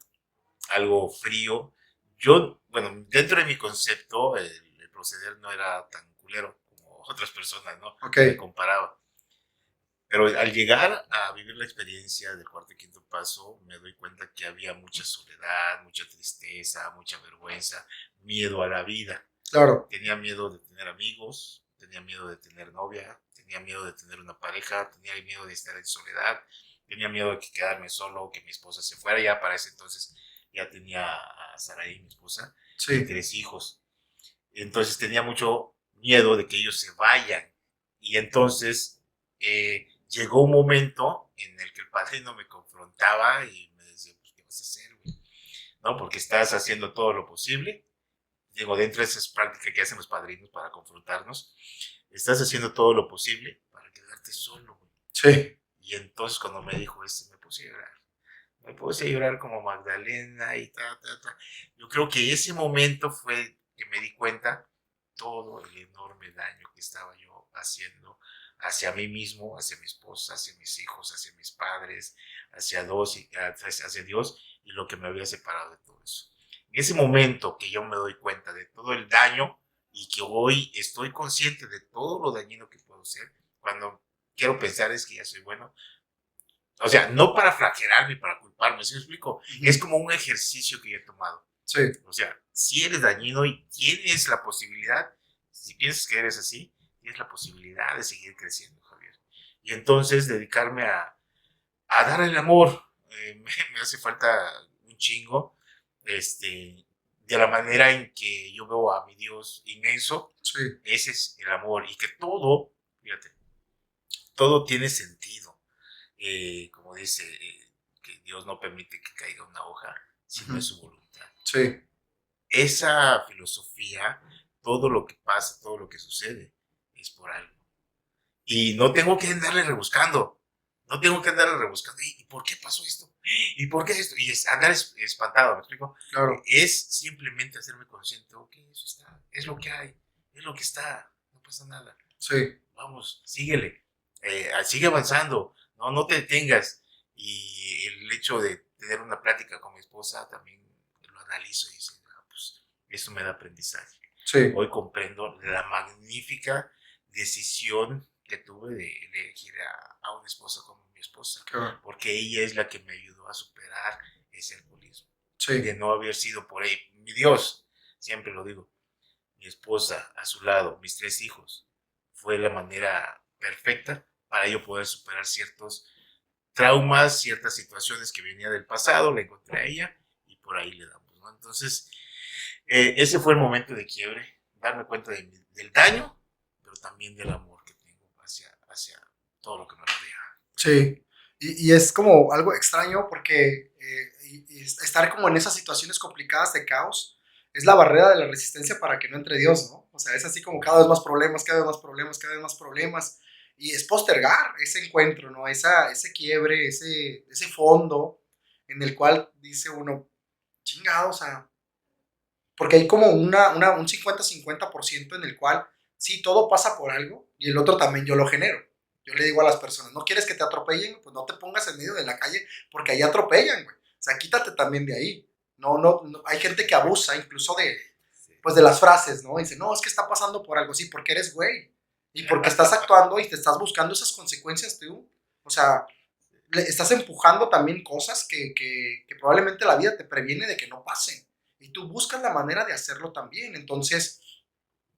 algo frío. Yo, bueno, dentro de mi concepto, el proceder no era tan culero como otras personas, ¿no? Ok. Me comparaba. Pero al llegar a vivir la experiencia del cuarto y quinto paso, me doy cuenta que había mucha soledad, mucha tristeza, mucha vergüenza, miedo a la vida. Claro. Tenía miedo de tener amigos, tenía miedo de tener novia, tenía miedo de tener una pareja, tenía miedo de estar en soledad, tenía miedo de quedarme solo, que mi esposa se fuera. Ya para ese entonces ya tenía a Saraí, mi esposa, Sí. y 3 hijos. Entonces tenía mucho miedo de que ellos se vayan. Y entonces llegó un momento en el que el padrino me confrontaba y me decía, pues, ¿qué vas a hacer, güey? ¿No? Porque estás haciendo todo lo posible. Digo, dentro de esas prácticas que hacen los padrinos para confrontarnos, estás haciendo todo lo posible para quedarte solo, güey. Sí. Y entonces cuando me dijo esto, me puse a llorar. Me puse a llorar como Magdalena y ta. Yo creo que ese momento fue que me di cuenta todo el enorme daño que estaba yo haciendo hacia mí mismo, hacia mi esposa, hacia mis hijos, hacia mis padres, hacia Dios y lo que me había separado de todo eso. En ese momento que yo me doy cuenta de todo el daño y que hoy estoy consciente de todo lo dañino que puedo ser, cuando quiero pensar es que ya soy bueno. O sea, no para flagelarme, para culparme, ¿sí me explico? Es como un ejercicio que yo he tomado. Sí. O sea, si eres dañino y tienes la posibilidad, si piensas que eres así, tienes la posibilidad de seguir creciendo, Javier. Y entonces dedicarme a dar el amor. Me hace falta un chingo, de la manera en que yo veo a mi Dios inmenso. Sí. Ese es el amor. Y que todo, fíjate, todo tiene sentido. Como dice, que Dios no permite que caiga una hoja si no es su voluntad. Sí. Esa filosofía, todo lo que pasa, todo lo que sucede, es por algo. Y no tengo que andarle rebuscando. No tengo que andar rebuscando, ¿y por qué pasó esto? ¿Y por qué esto? Y andar espantado, ¿me explico? Claro. Es simplemente hacerme consciente, ok, eso está, es lo que hay, es lo que está, no pasa nada. Sí. Vamos, síguele, sigue avanzando, no te detengas. Y el hecho de tener una plática con mi esposa también lo analizo y dice, pues eso me da aprendizaje. Sí. Hoy comprendo la magnífica decisión que tuve de elegir a una esposa como mi esposa, Claro. porque ella es la que me ayudó a superar ese alcoholismo, Sí. de no haber sido por ahí. Mi Dios, siempre lo digo, mi esposa a su lado, mis 3 hijos, fue la manera perfecta para yo poder superar ciertos traumas, ciertas situaciones que venía del pasado, la encontré a ella y por ahí le damos, ¿no? Entonces, ese fue el momento de quiebre, darme cuenta del daño, pero también del amor que tengo hacia todo lo que me rodea. Sí. Y es como algo extraño porque y estar como en esas situaciones complicadas de caos es la barrera de la resistencia para que no entre Dios, ¿no? O sea, es así como cada vez más problemas, cada vez más problemas, cada vez más problemas. Y es postergar ese encuentro, ¿no? Ese quiebre, ese fondo en el cual dice uno, chingado, o sea, porque hay como un 50-50% en el cual sí, todo pasa por algo y el otro también yo lo genero. Yo le digo a las personas, ¿no quieres que te atropellen? Pues no te pongas en medio de la calle porque ahí atropellan, güey. O sea, quítate también de ahí. No, hay gente que abusa incluso pues de las frases, ¿no? Dice, no, es que está pasando por algo, sí, porque eres güey. Y porque estás actuando y te estás buscando esas consecuencias tú. O sea, estás empujando también cosas que probablemente la vida te previene de que no pasen. Y tú buscas la manera de hacerlo también. Entonces,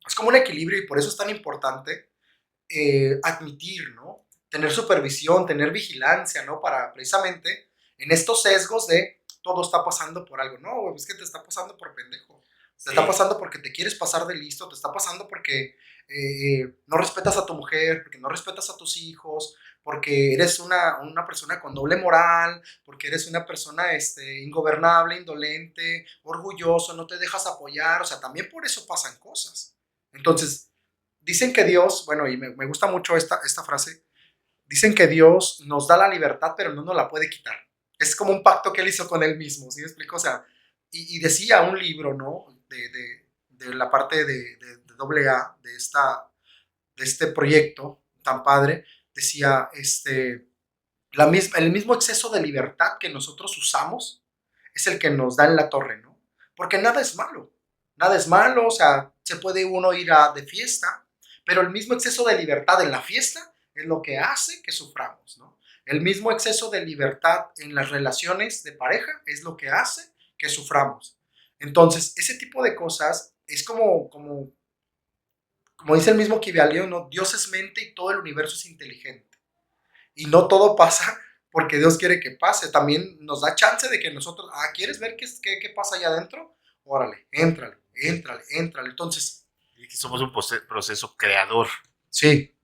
es como un equilibrio y por eso es tan importante admitir, ¿no? Tener supervisión, tener vigilancia, ¿no? Para precisamente en estos sesgos de todo está pasando por algo. No, es que te está pasando por pendejo. Te está pasando porque te quieres pasar de listo, te está pasando porque no respetas a tu mujer, porque no respetas a tus hijos, porque eres una persona con doble moral, porque eres una persona ingobernable, indolente, orgulloso, no te dejas apoyar, o sea, también por eso pasan cosas. Entonces, dicen que Dios, bueno, y me gusta mucho esta frase, dicen que Dios nos da la libertad, pero no nos la puede quitar. Es como un pacto que él hizo con él mismo, ¿sí me explico? O sea, y decía un libro, ¿no? De la parte de AA, de este proyecto tan padre, decía, el mismo exceso de libertad que nosotros usamos es el que nos da en la torre, ¿no? Porque nada es malo, o sea, se puede uno ir de fiesta, pero el mismo exceso de libertad en la fiesta es lo que hace que suframos, ¿no? El mismo exceso de libertad en las relaciones de pareja es lo que hace que suframos. Entonces, ese tipo de cosas es como dice el mismo Kybalión, ¿no? Dios es mente y todo el universo es inteligente. Y no todo pasa porque Dios quiere que pase. También nos da chance de que nosotros, ¿quieres ver qué pasa allá adentro? Órale, éntrale. Entonces, Y que somos un proceso creador. sí.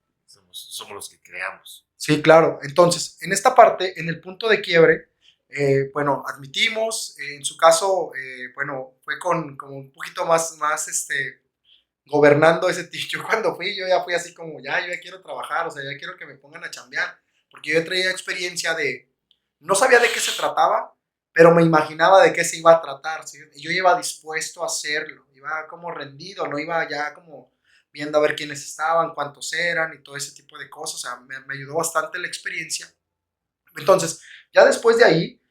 Somos los que creamos. Sí, claro. Entonces, en esta parte, en el punto de quiebre, bueno, admitimos, en su caso, bueno, fue como un poquito más gobernando ese tipo. Yo cuando fui, yo ya fui así como, yo ya quiero trabajar, o sea, ya quiero que me pongan a chambear, porque yo traía experiencia no sabía de qué se trataba, pero me imaginaba de qué se iba a tratar, ¿sí? Y yo iba dispuesto a hacerlo, iba como rendido, no iba ya como viendo a ver quiénes estaban, cuántos eran y todo ese tipo de cosas, o sea, me ayudó bastante la experiencia. Entonces, ya después de ahí,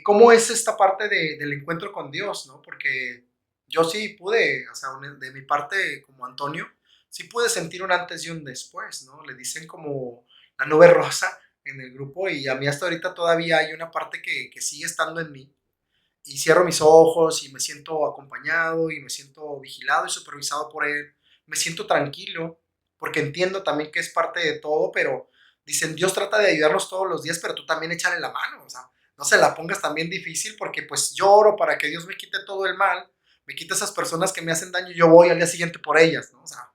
¿cómo es esta parte del encuentro con Dios, no? Porque yo sí pude, o sea, de mi parte como Antonio, sí pude sentir un antes y un después, ¿no? Le dicen como la nube rosa en el grupo y a mí hasta ahorita todavía hay una parte que sigue estando en mí y cierro mis ojos y me siento acompañado y me siento vigilado y supervisado por él, me siento tranquilo porque entiendo también que es parte de todo, pero dicen, Dios trata de ayudarnos todos los días, pero tú también échale la mano, o sea, no se la pongas también difícil porque pues yo oro para que Dios me quite todo el mal, me quite esas personas que me hacen daño y yo voy al día siguiente por ellas, ¿no? O sea,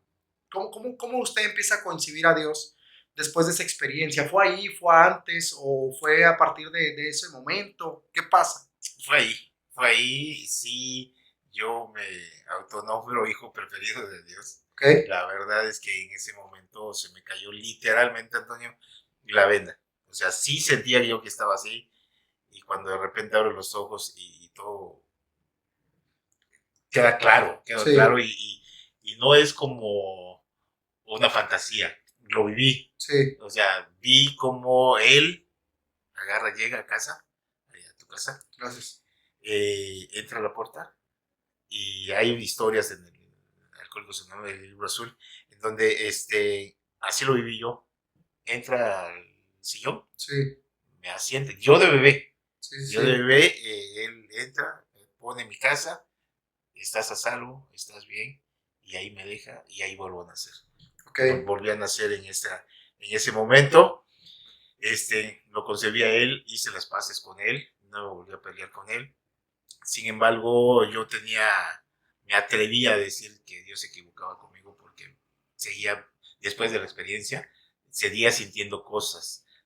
¿cómo usted empieza a concebir a Dios después de esa experiencia? ¿Fue ahí, fue antes o fue a partir de ese momento? ¿Qué pasa? Fue ahí, y sí, yo me autonombro hijo preferido de Dios. ¿Ok? La verdad es que en ese momento se me cayó literalmente, Antonio, la venda. O sea, sí sentía yo que estaba así, y cuando de repente abro los ojos y todo queda Sí, claro y no es como una fantasía, lo viví. sí, O sea, vi como él llega a casa, a tu casa, gracias. entra a la puerta y hay historias en el Alcohólicos Anónimos, el libro azul, en donde así lo viví yo. Entra al sillón, Sí, me asiente, yo de bebé, sí, yo de sí, bebé, él entra, me pone en mi casa, estás a salvo, estás bien, y ahí me deja y ahí vuelvo a nacer. ok, Volví a nacer en ese momento. Lo concebí a él, hice las paces con él, no me volví a pelear con él. Sin embargo, me atrevía a decir que Dios se equivocaba conmigo porque seguía, después de la experiencia, seguía sintiendo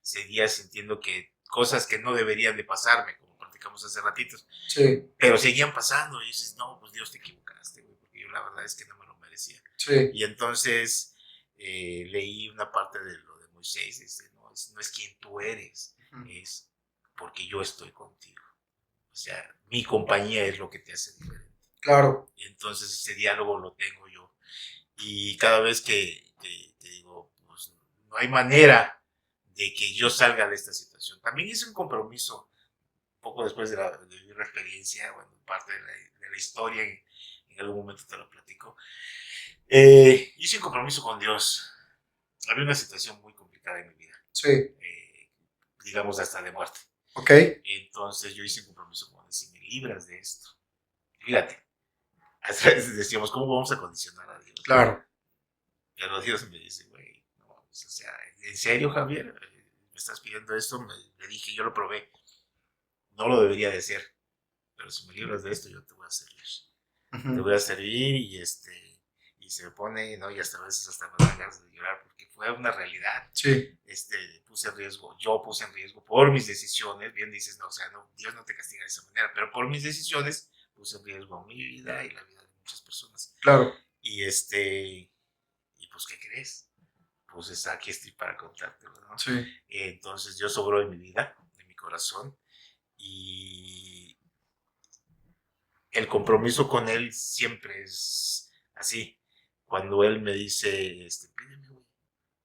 seguía sintiendo que cosas que no deberían de pasarme, como platicamos hace ratitos, sí, pero seguían pasando y dices, no, pues Dios te equivocaste, güey, porque yo la verdad es que no me lo merecía. sí, Y entonces leí una parte de lo de Moisés, no es quien tú eres, ujú, es porque yo estoy contigo. O sea, mi compañía es lo que te hace diferente. claro, Y entonces ese diálogo lo tengo yo. Y cada vez que digo, pues no hay manera de que yo salga de esta situación. También hice un compromiso poco después de vivir la experiencia, bueno, parte de la historia, en algún momento te lo platico. Hice un compromiso con Dios. Había una situación muy complicada en mi vida, sí, eh, digamos hasta de muerte. ok, Entonces yo hice un compromiso con Él, si me libras de esto. Fíjate, a veces decíamos, ¿cómo vamos a condicionar a Dios? claro, Pero Dios me dice, güey, no, pues, o sea, ¿en serio, Javier? ¿Me estás pidiendo esto? Le dije, yo lo probé, no lo debería de hacer, pero si me libras de esto, yo te voy a servir. Te ujú, voy a servir y se me pone, ¿no? Y hasta a veces hasta me dan ganas de llorar porque fue una realidad. sí, Puse en riesgo, yo puse en riesgo por mis decisiones, bien dices, no, o sea, no, Dios no te castiga de esa manera, pero por mis decisiones puse en riesgo mi vida y la vida de muchas personas. claro, Y y pues, ¿qué crees? Pues aquí estoy para contártelo, ¿no? sí, Entonces Dios sobró en mi vida, en mi corazón, y el compromiso con Él siempre es así. Cuando Él me dice, pídeme, güey,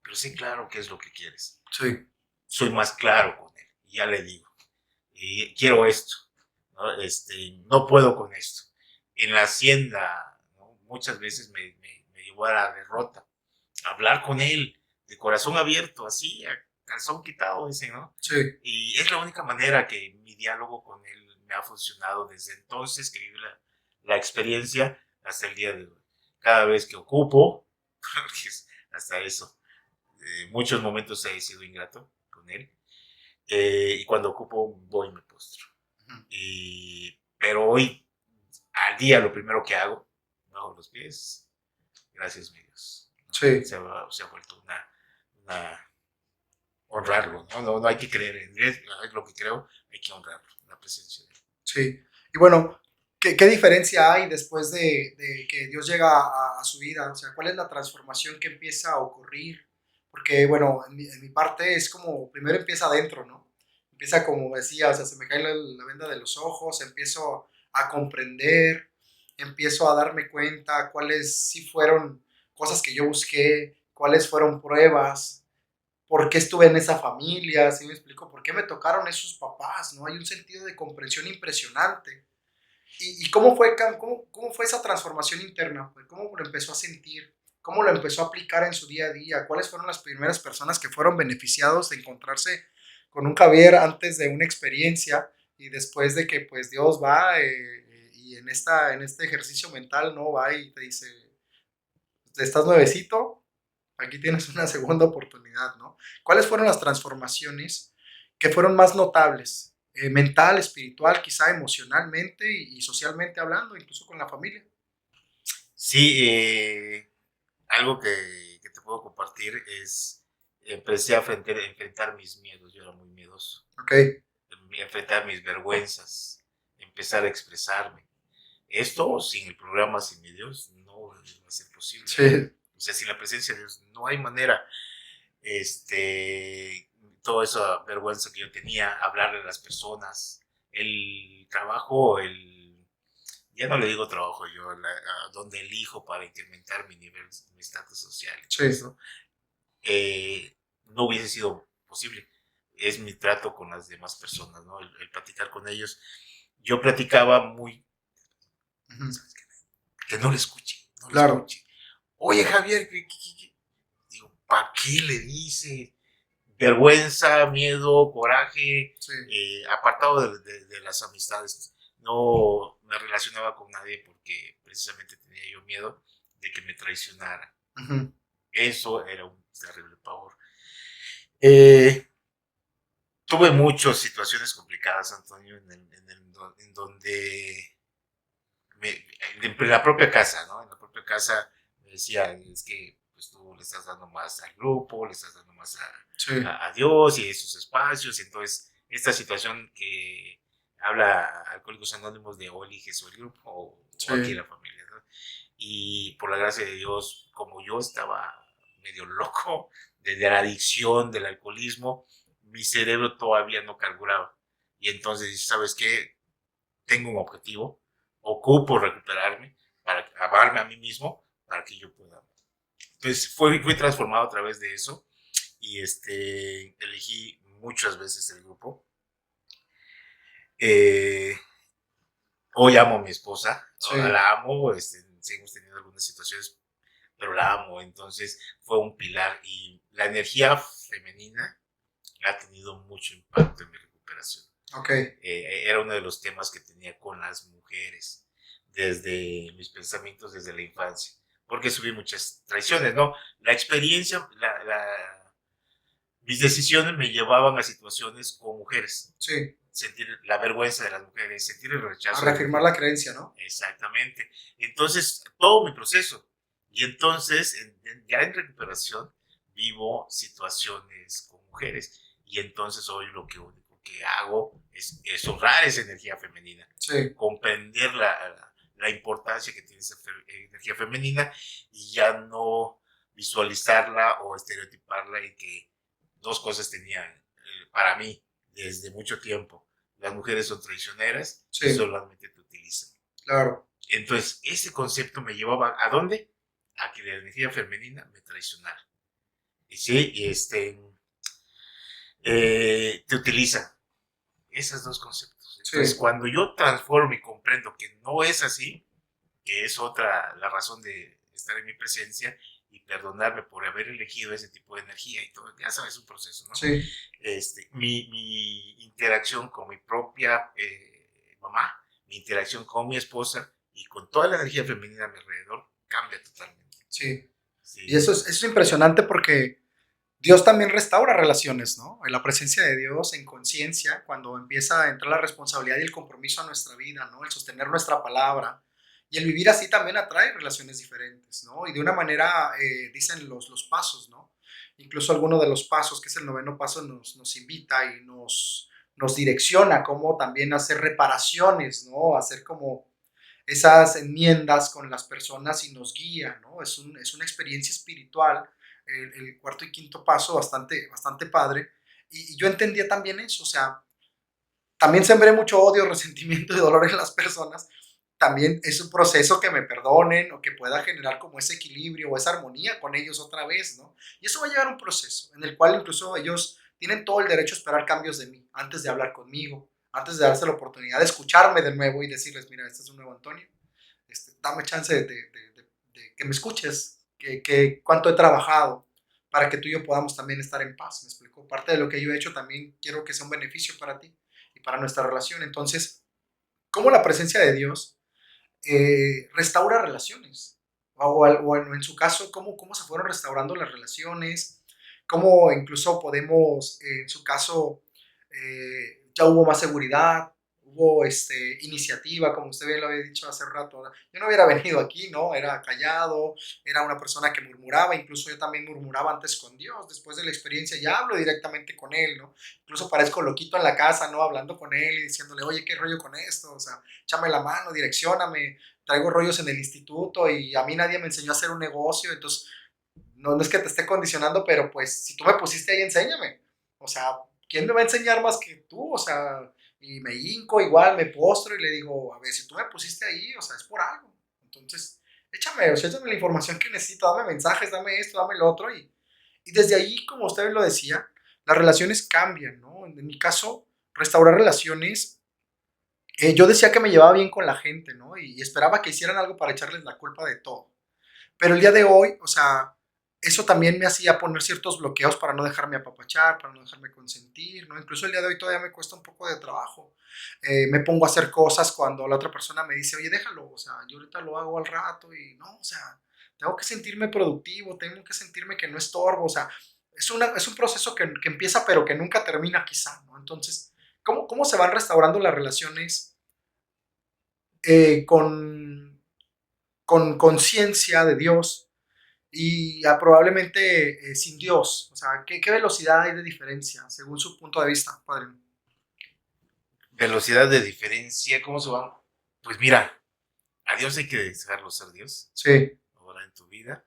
pero sé claro qué es lo que quieres. sí, Soy más claro con Él, y ya le digo, y quiero esto, ¿no? No puedo con esto. En la hacienda, ¿no? Muchas veces me llevó a la derrota. Hablar con Él, de corazón abierto, así, a calzón quitado, dicen, ¿no? sí, Y es la única manera que mi diálogo con Él me ha funcionado desde entonces que viví la experiencia hasta el día de hoy. Cada vez que ocupo, porque hasta eso, muchos momentos he sido ingrato con Él, y cuando ocupo voy y me postro. ujú, Pero hoy, al día, lo primero que hago, bajo los pies, gracias mi Dios. sí, Se ha vuelto una honrarlo, ¿no? No hay que creer en Él, es lo que creo, hay que honrarlo, la presencia de Él. sí. Y bueno, ¿qué diferencia hay después de que Dios llega a su vida? O sea, ¿cuál es la transformación que empieza a ocurrir? Porque, bueno, en mi parte es como, primero empieza adentro, ¿no? Empieza como decía, o sea, se me cae la venda de los ojos, empiezo a comprender, empiezo a darme cuenta cuáles sí fueron cosas que yo busqué, cuáles fueron pruebas, por qué estuve en esa familia, ¿sí me explico? ¿Por qué me tocaron esos papás? ¿No? Hay un sentido de comprensión impresionante. ¿Y cómo fue, cómo fue esa transformación interna? Pues, ¿cómo lo empezó a sentir? ¿Cómo lo empezó a aplicar en su día a día? ¿Cuáles fueron las primeras personas que fueron beneficiados de encontrarse con un Javier antes de una experiencia y después de que pues Dios va y en este ejercicio mental no va y te dice, estás nuevecito, aquí tienes una segunda oportunidad, ¿no? ¿Cuáles fueron las transformaciones que fueron más notables? Mental, espiritual, quizá emocionalmente y socialmente hablando, incluso con la familia. Sí, algo que te puedo compartir es, empecé a enfrentar mis miedos, yo era muy miedoso, Ok, enfrentar mis vergüenzas, empezar a expresarme. Esto sin el programa, sin mi Dios, no va a ser posible. sí, O sea, sin la presencia de Dios no hay manera. Este, toda esa vergüenza que yo tenía, hablarle a las personas, el trabajo, ya no le digo trabajo yo, a donde elijo para incrementar mi nivel, mi estatus social, Sí. eso, no hubiese sido posible. Es mi trato con las demás personas, ¿no? El platicar con ellos. Yo platicaba muy, Ujú. ¿sabes qué? Que no le escuche, no le Claro. escuche. Oye, Javier, digo, ¿para qué le dice? Vergüenza, miedo, coraje, Sí. apartado de las amistades. No me relacionaba con nadie porque precisamente tenía yo miedo de que me traicionara. Ujú. Eso era un terrible pavor. Tuve muchas situaciones complicadas, Antonio, en donde en la propia casa, ¿no? En la propia casa me decía, es que pues, tú le estás dando más al grupo, le estás dando más Sí. a Dios y a esos espacios. Entonces, esta situación que habla Alcohólicos Anónimos de o eliges o el grupo Sí. o aquí la familia, ¿no? Y por la gracia de Dios, como yo estaba medio loco de la adicción, del alcoholismo, mi cerebro todavía no carburaba. Y entonces, ¿sabes qué? Tengo un objetivo, ocupo recuperarme para amarme a mí mismo para que yo pueda. Entonces fui transformado a través de eso y elegí muchas veces el grupo. Eh, Hoy amo a mi esposa, Sí. la amo, seguimos teniendo algunas situaciones, pero la amo. Entonces fue un pilar y la energía femenina ha tenido mucho impacto en mi recuperación. Ok. Era uno de los temas que tenía con las mujeres desde mis pensamientos desde la infancia, porque subí muchas traiciones, ¿no? La experiencia, mis decisiones me llevaban a situaciones con mujeres, Sí. sentir la vergüenza de las mujeres, sentir el A rechazo. reafirmar la creencia, ¿no? Exactamente. Entonces, todo mi proceso. Y entonces, ya en recuperación, vivo situaciones con mujeres. Y entonces hoy lo que único que hago es honrar esa energía femenina. Sí. Comprender la importancia que tiene esa energía femenina y ya no visualizarla o estereotiparla y que dos cosas tenían para mí desde mucho tiempo. Las mujeres son traicioneras Sí. y solamente te utilizan. Claro. Entonces, ese concepto me llevaba ¿a dónde? A que la energía femenina me traicionara. Y sí, te utilizan esos dos conceptos. Entonces, Sí. cuando yo transformo y comprendo que no es así, que es otra la razón de estar en mi presencia y perdonarme por haber elegido ese tipo de energía y todo, ya sabes, un proceso, ¿no? Sí. Mi interacción con mi propia mamá, mi interacción con mi esposa y con toda la energía femenina a mi alrededor cambia totalmente. Sí. Sí. Y eso es impresionante porque Dios también restaura relaciones, ¿no? En la presencia de Dios, en conciencia, cuando empieza a entrar la responsabilidad y el compromiso a nuestra vida, ¿no? El sostener nuestra palabra. Y el vivir así también atrae relaciones diferentes, ¿no? Y de una manera, dicen los pasos, ¿no? Incluso alguno de los pasos, que es el noveno paso, nos invita y nos direcciona cómo también hacer reparaciones, ¿no? Hacer como esas enmiendas con las personas y nos guía, ¿no? Es una experiencia espiritual, el cuarto y quinto paso, bastante padre. Y yo entendía también eso, o sea, también sembré mucho odio, resentimiento y dolor en las personas. También es un proceso que me perdonen o que pueda generar como ese equilibrio o esa armonía con ellos otra vez, ¿no? Y eso va a llevar a un proceso en el cual incluso ellos tienen todo el derecho a esperar cambios de mí antes de hablar conmigo, antes de darse la oportunidad de escucharme de nuevo y decirles, mira, este es un nuevo Antonio, dame chance de que me escuches, que cuánto he trabajado para que tú y yo podamos también estar en paz, ¿me explico? Parte de lo que yo he hecho también quiero que sea un beneficio para ti y para nuestra relación. Entonces, ¿cómo la presencia de Dios restaura relaciones? O en su caso, ¿cómo se fueron restaurando las relaciones? ¿Cómo incluso podemos, en su caso, ya hubo más seguridad? Hubo iniciativa, como usted bien lo había dicho hace rato. Yo no hubiera venido aquí, ¿no? Era callado, era una persona que murmuraba, incluso yo también murmuraba antes con Dios. Después de la experiencia ya hablo directamente con Él, ¿no? Incluso parezco loquito en la casa, ¿no? Hablando con Él y diciéndole, oye, ¿qué rollo con esto? O sea, échame la mano, direccióname, traigo rollos en el instituto y a mí nadie me enseñó a hacer un negocio, entonces no es que te esté condicionando, pero pues si tú me pusiste ahí, enséñame. O sea, ¿quién me va a enseñar más que tú? O sea, y me hinco igual, me postro y le digo, a ver, si tú me pusiste ahí, o sea, es por algo. Entonces, échame, o sea, échame la información que necesito, dame mensajes, dame esto, dame lo otro. Y desde ahí, como usted lo decía, las relaciones cambian, ¿no? En mi caso, restaurar relaciones, yo decía que me llevaba bien con la gente, ¿no? Y esperaba que hicieran algo para echarles la culpa de todo. Pero el día de hoy, o sea, eso también me hacía poner ciertos bloqueos para no dejarme apapachar, para no dejarme consentir, ¿no? Incluso el día de hoy todavía me cuesta un poco de trabajo. Me pongo a hacer cosas cuando la otra persona me dice, oye, déjalo, o sea, yo ahorita lo hago al rato y no, o sea, tengo que sentirme productivo, tengo que sentirme que no estorbo, o sea, es un proceso que empieza pero que nunca termina quizá, ¿no? Entonces, ¿cómo se van restaurando las relaciones con conciencia de Dios y probablemente sin Dios? O sea, ¿qué velocidad hay de diferencia según su punto de vista, padre? Velocidad de diferencia, ¿cómo se va? Pues mira, a Dios hay que dejarlo ser Dios Sí, ahora en tu vida.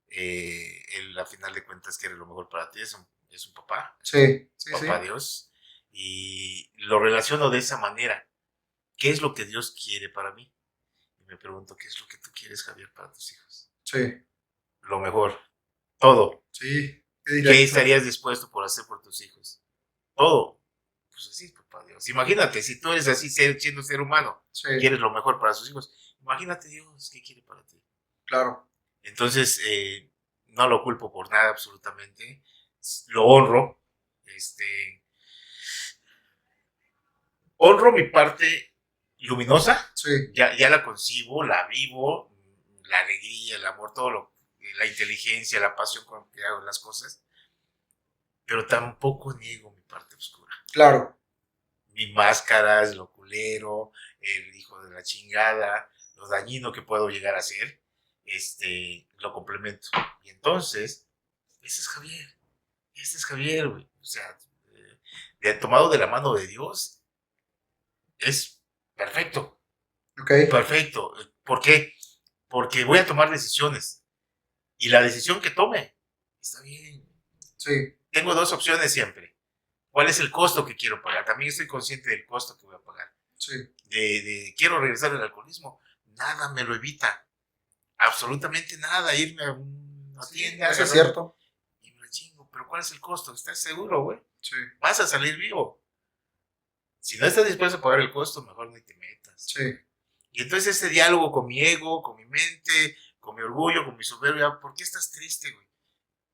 Él, a final de cuentas, quiere lo mejor para ti, es un papá, sí, sí, sí, papá Dios, y lo relaciono de esa manera. ¿Qué es lo que Dios quiere para mí? Y me pregunto, ¿qué es lo que tú quieres, Javier, para tus hijos? sí, Lo mejor, todo. sí, qué ¿Qué directo. estarías dispuesto por hacer por tus hijos? Todo. Pues así, papá Dios. Imagínate, si tú eres así, siendo ser humano, Sí, quieres lo mejor para sus hijos. Imagínate Dios, ¿qué quiere para ti? claro, Entonces, no lo culpo por nada absolutamente. Lo honro. Este, honro mi parte luminosa. sí, Ya la concibo, la vivo. La alegría, el amor, la inteligencia, la pasión con que hago las cosas. Pero tampoco niego mi parte oscura. claro, Mi máscara, es lo culero, el hijo de la chingada, lo dañino que puedo llegar a ser, lo complemento. Y entonces, ese es Javier, este es Javier, güey. O sea, tomado de la mano de Dios, es perfecto, ok, perfecto. ¿Por qué? Porque voy a tomar decisiones. Y la decisión que tome, está bien. sí, Tengo dos opciones siempre. ¿Cuál es el costo que quiero pagar? También estoy consciente del costo que voy a pagar. sí, Quiero regresar al alcoholismo, nada me lo evita, absolutamente nada, irme a una sí, tienda, eso es agarrar cierto, y me lo chingo, pero ¿cuál es el costo? ¿Estás seguro, güey? sí, Vas a salir vivo. Si no estás dispuesto a pagar el costo, mejor ni te metas. sí, Y entonces ese diálogo con mi ego, con mi mente, con mi orgullo, con mi soberbia, ¿por qué estás triste, güey?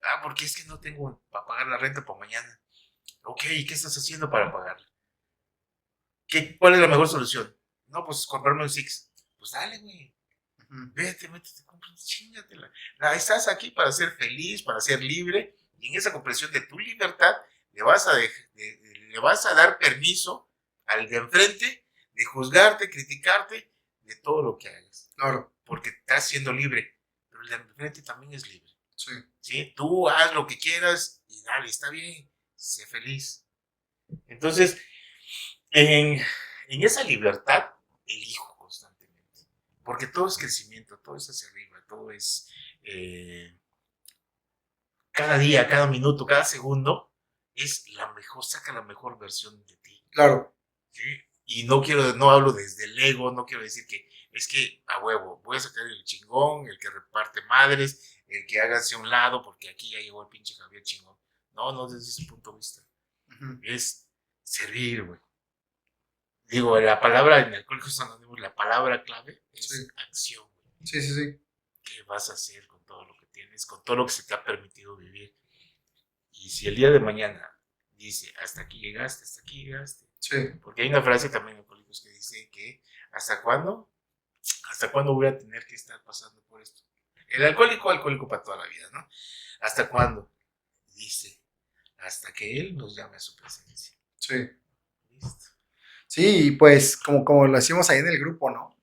Ah, porque es que no tengo para pagar la renta para mañana. Ok, ¿y qué estás haciendo para pagarla? ¿Cuál es la mejor solución? No, pues comprarme un Six. Pues dale, güey. ujú, Vete, métete, compras, chingatela. Estás aquí para ser feliz, para ser libre, y en esa comprensión de tu libertad le vas a dar permiso al de enfrente de juzgarte, criticarte, de todo lo que hagas. claro, Porque estás siendo libre, pero el de enfrente también es libre. sí, ¿Sí? Tú haz lo que quieras y dale, está bien, sé feliz. Entonces, en, en esa libertad, elijo constantemente. Porque todo es crecimiento, todo es hacia arriba, todo es cada día, cada minuto, cada segundo, es la mejor, saca la mejor versión de ti. claro, ¿Sí? Y no hablo desde el ego, no quiero decir que es que a huevo, voy a sacar el chingón, el que reparte madres, el que hágase a un lado, porque aquí ya llegó el pinche Javier chingón. No, desde ese punto de vista. ujú, Es servir, güey. Digo, la palabra en Alcohólicos Anónimos, la palabra clave sí, es acción, güey. sí, sí, sí, ¿Qué vas a hacer con todo lo que tienes, con todo lo que se te ha permitido vivir? Y si el día de mañana dice, hasta aquí llegaste. sí, Porque hay una frase también en Alcohólicos que dice que, ¿hasta cuándo? ¿Hasta cuándo voy a tener que estar pasando por esto? El alcohólico para toda la vida, ¿no? ¿Hasta cuándo? Dice, hasta que él nos llame a su presencia. sí. Listo. Sí, y pues como lo decimos ahí en el grupo, ¿no?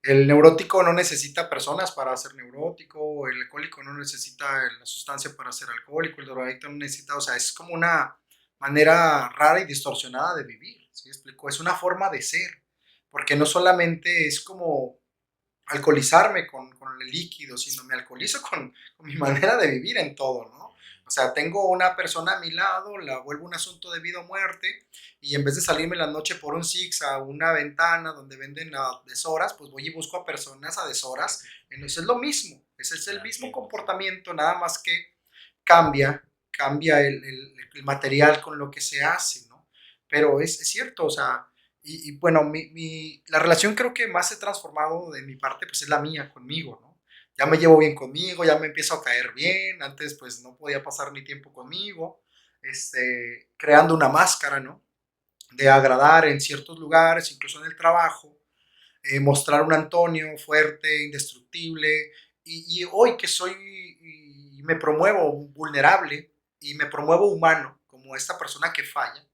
El neurótico no necesita personas para ser neurótico, el alcohólico no necesita la sustancia para ser alcohólico, el drogadicto no necesita, o sea, es como una manera rara y distorsionada de vivir, ¿sí? ¿Explico? Es una forma de ser, porque no solamente es como alcoholizarme con el líquido, sino me alcoholizo con mi manera de vivir en todo, ¿no? O sea, tengo una persona a mi lado, la vuelvo un asunto de vida o muerte, y en vez de salirme en la noche por un Six a una ventana donde venden a deshoras, pues voy y busco a personas a deshoras. Entonces es lo mismo, ese es el mismo comportamiento, nada más que cambia el material con lo que se hace, ¿no? Pero es cierto, o sea, y bueno, la relación creo que más se ha transformado de mi parte, pues es la mía conmigo, ¿no? Ya me llevo bien conmigo, ya me empiezo a caer bien, antes pues no podía pasar ni tiempo conmigo, creando una máscara, ¿no? De agradar en ciertos lugares, incluso en el trabajo, mostrar un Antonio fuerte, indestructible, y hoy que soy, y me promuevo vulnerable, y me promuevo humano, como esta persona que falla,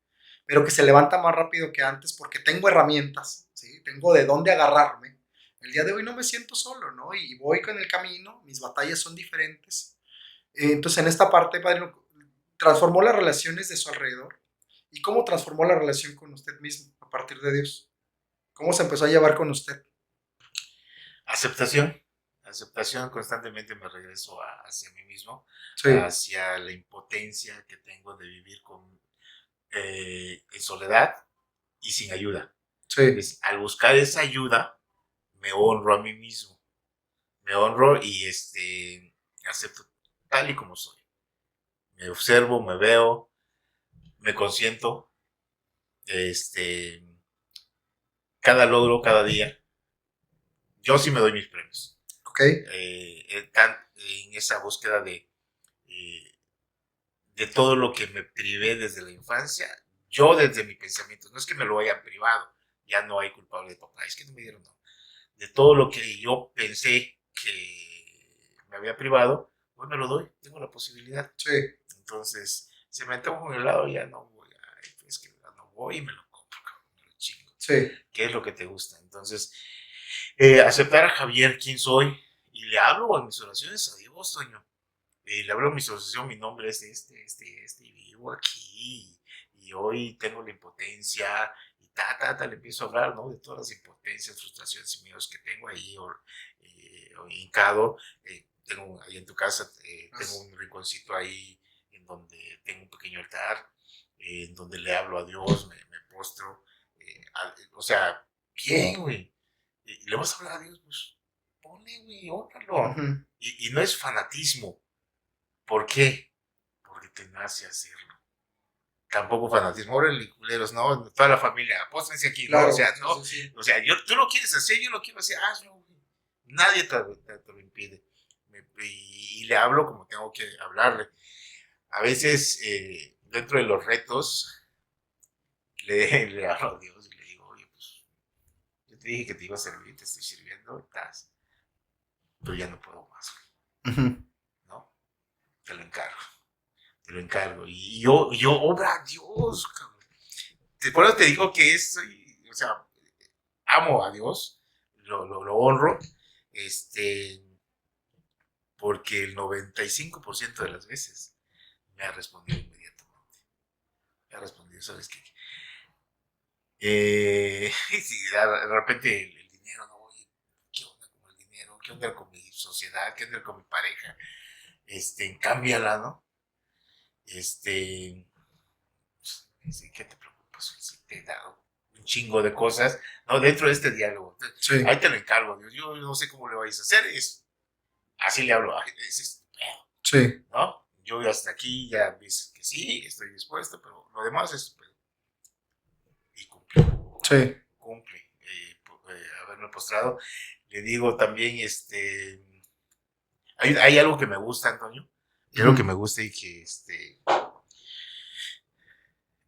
pero que se levanta más rápido que antes porque tengo herramientas, ¿sí? Tengo de dónde agarrarme. El día de hoy no me siento solo, ¿no? Y voy con el camino, mis batallas son diferentes. Entonces, en esta parte, Padre, transformó las relaciones de su alrededor. ¿Y cómo transformó la relación con usted mismo a partir de Dios? ¿Cómo se empezó a llevar con usted? Aceptación. Aceptación, constantemente me regreso hacia mí mismo, Sí, hacia la impotencia que tengo de vivir en soledad y sin ayuda. sí, Al buscar esa ayuda, me honro a mí mismo. Me honro y acepto tal y como soy. Me observo, me veo, me consiento. Este, cada logro, cada día, yo sí me doy mis premios. ok, En esa búsqueda de todo lo que me privé desde la infancia, yo desde mi pensamiento, no es que me lo hayan privado, ya no hay culpable de papá, es que no me dieron, no. De todo lo que yo pensé que me había privado, pues me lo doy, tengo la posibilidad. sí, Entonces, se me antoja un helado, ya no voy, ay, pues que no voy y me lo compro, me lo chingo. sí, ¿Qué es lo que te gusta? Entonces, aceptar a Javier, quién soy, y le hablo en mis oraciones a Dios, Toño. Le hablo en mi asociación, mi nombre es y vivo aquí, y hoy tengo la impotencia, y le empiezo a hablar, ¿no? De todas las impotencias, frustraciones y miedos que tengo ahí, o hincado. Tengo ahí en tu casa, tengo un rinconcito ahí en donde tengo un pequeño altar, en donde le hablo a Dios, me postro, o sea, bien, güey. Y le vas a hablar a Dios, pues, ponle, güey, honralo. ujú, Y no es fanatismo. ¿Por qué? Porque te nace hacerlo. Tampoco fanatismo, órale, culeros, ¿no? Toda la familia, apóstense aquí, ¿no? O claro, sea, sí, no. sí, sí, O sea, tú lo quieres hacer, yo lo quiero hacer, hazlo, güey. Nadie te lo impide. Y le hablo como tengo que hablarle. A veces, dentro de los retos, le hablo a Dios y le digo, oye, pues, yo te dije que te iba a servir, te estoy sirviendo, estás, pero ya no puedo más, ujú, ¿no? Te lo encargo. Te lo encargo. Y yo obra a Dios, cabrón. Por eso te digo que o sea, amo a Dios, lo honro, este, porque el 95% de las veces me ha respondido inmediatamente. Me ha respondido, ¿sabes qué? Sí, de repente el dinero, no, oye, ¿qué onda con el dinero? ¿Qué onda con mi sociedad? ¿Qué onda con mi pareja? Cámbiala, ¿no? Dice, ¿qué te preocupas? Si te he dado un chingo de cosas, ¿no? Dentro de este diálogo. sí, Ahí te lo encargo, Dios. Yo no sé cómo le vais a hacer. Así le hablo. Es pedo, sí, ¿no? Yo hasta aquí ya ves que sí, estoy dispuesto, pero lo demás es pedo. Y cumple. sí, Cumple. Haberme postrado. Le digo también, hay algo que me gusta, Antonio. Hay algo que ujú, me gusta y que,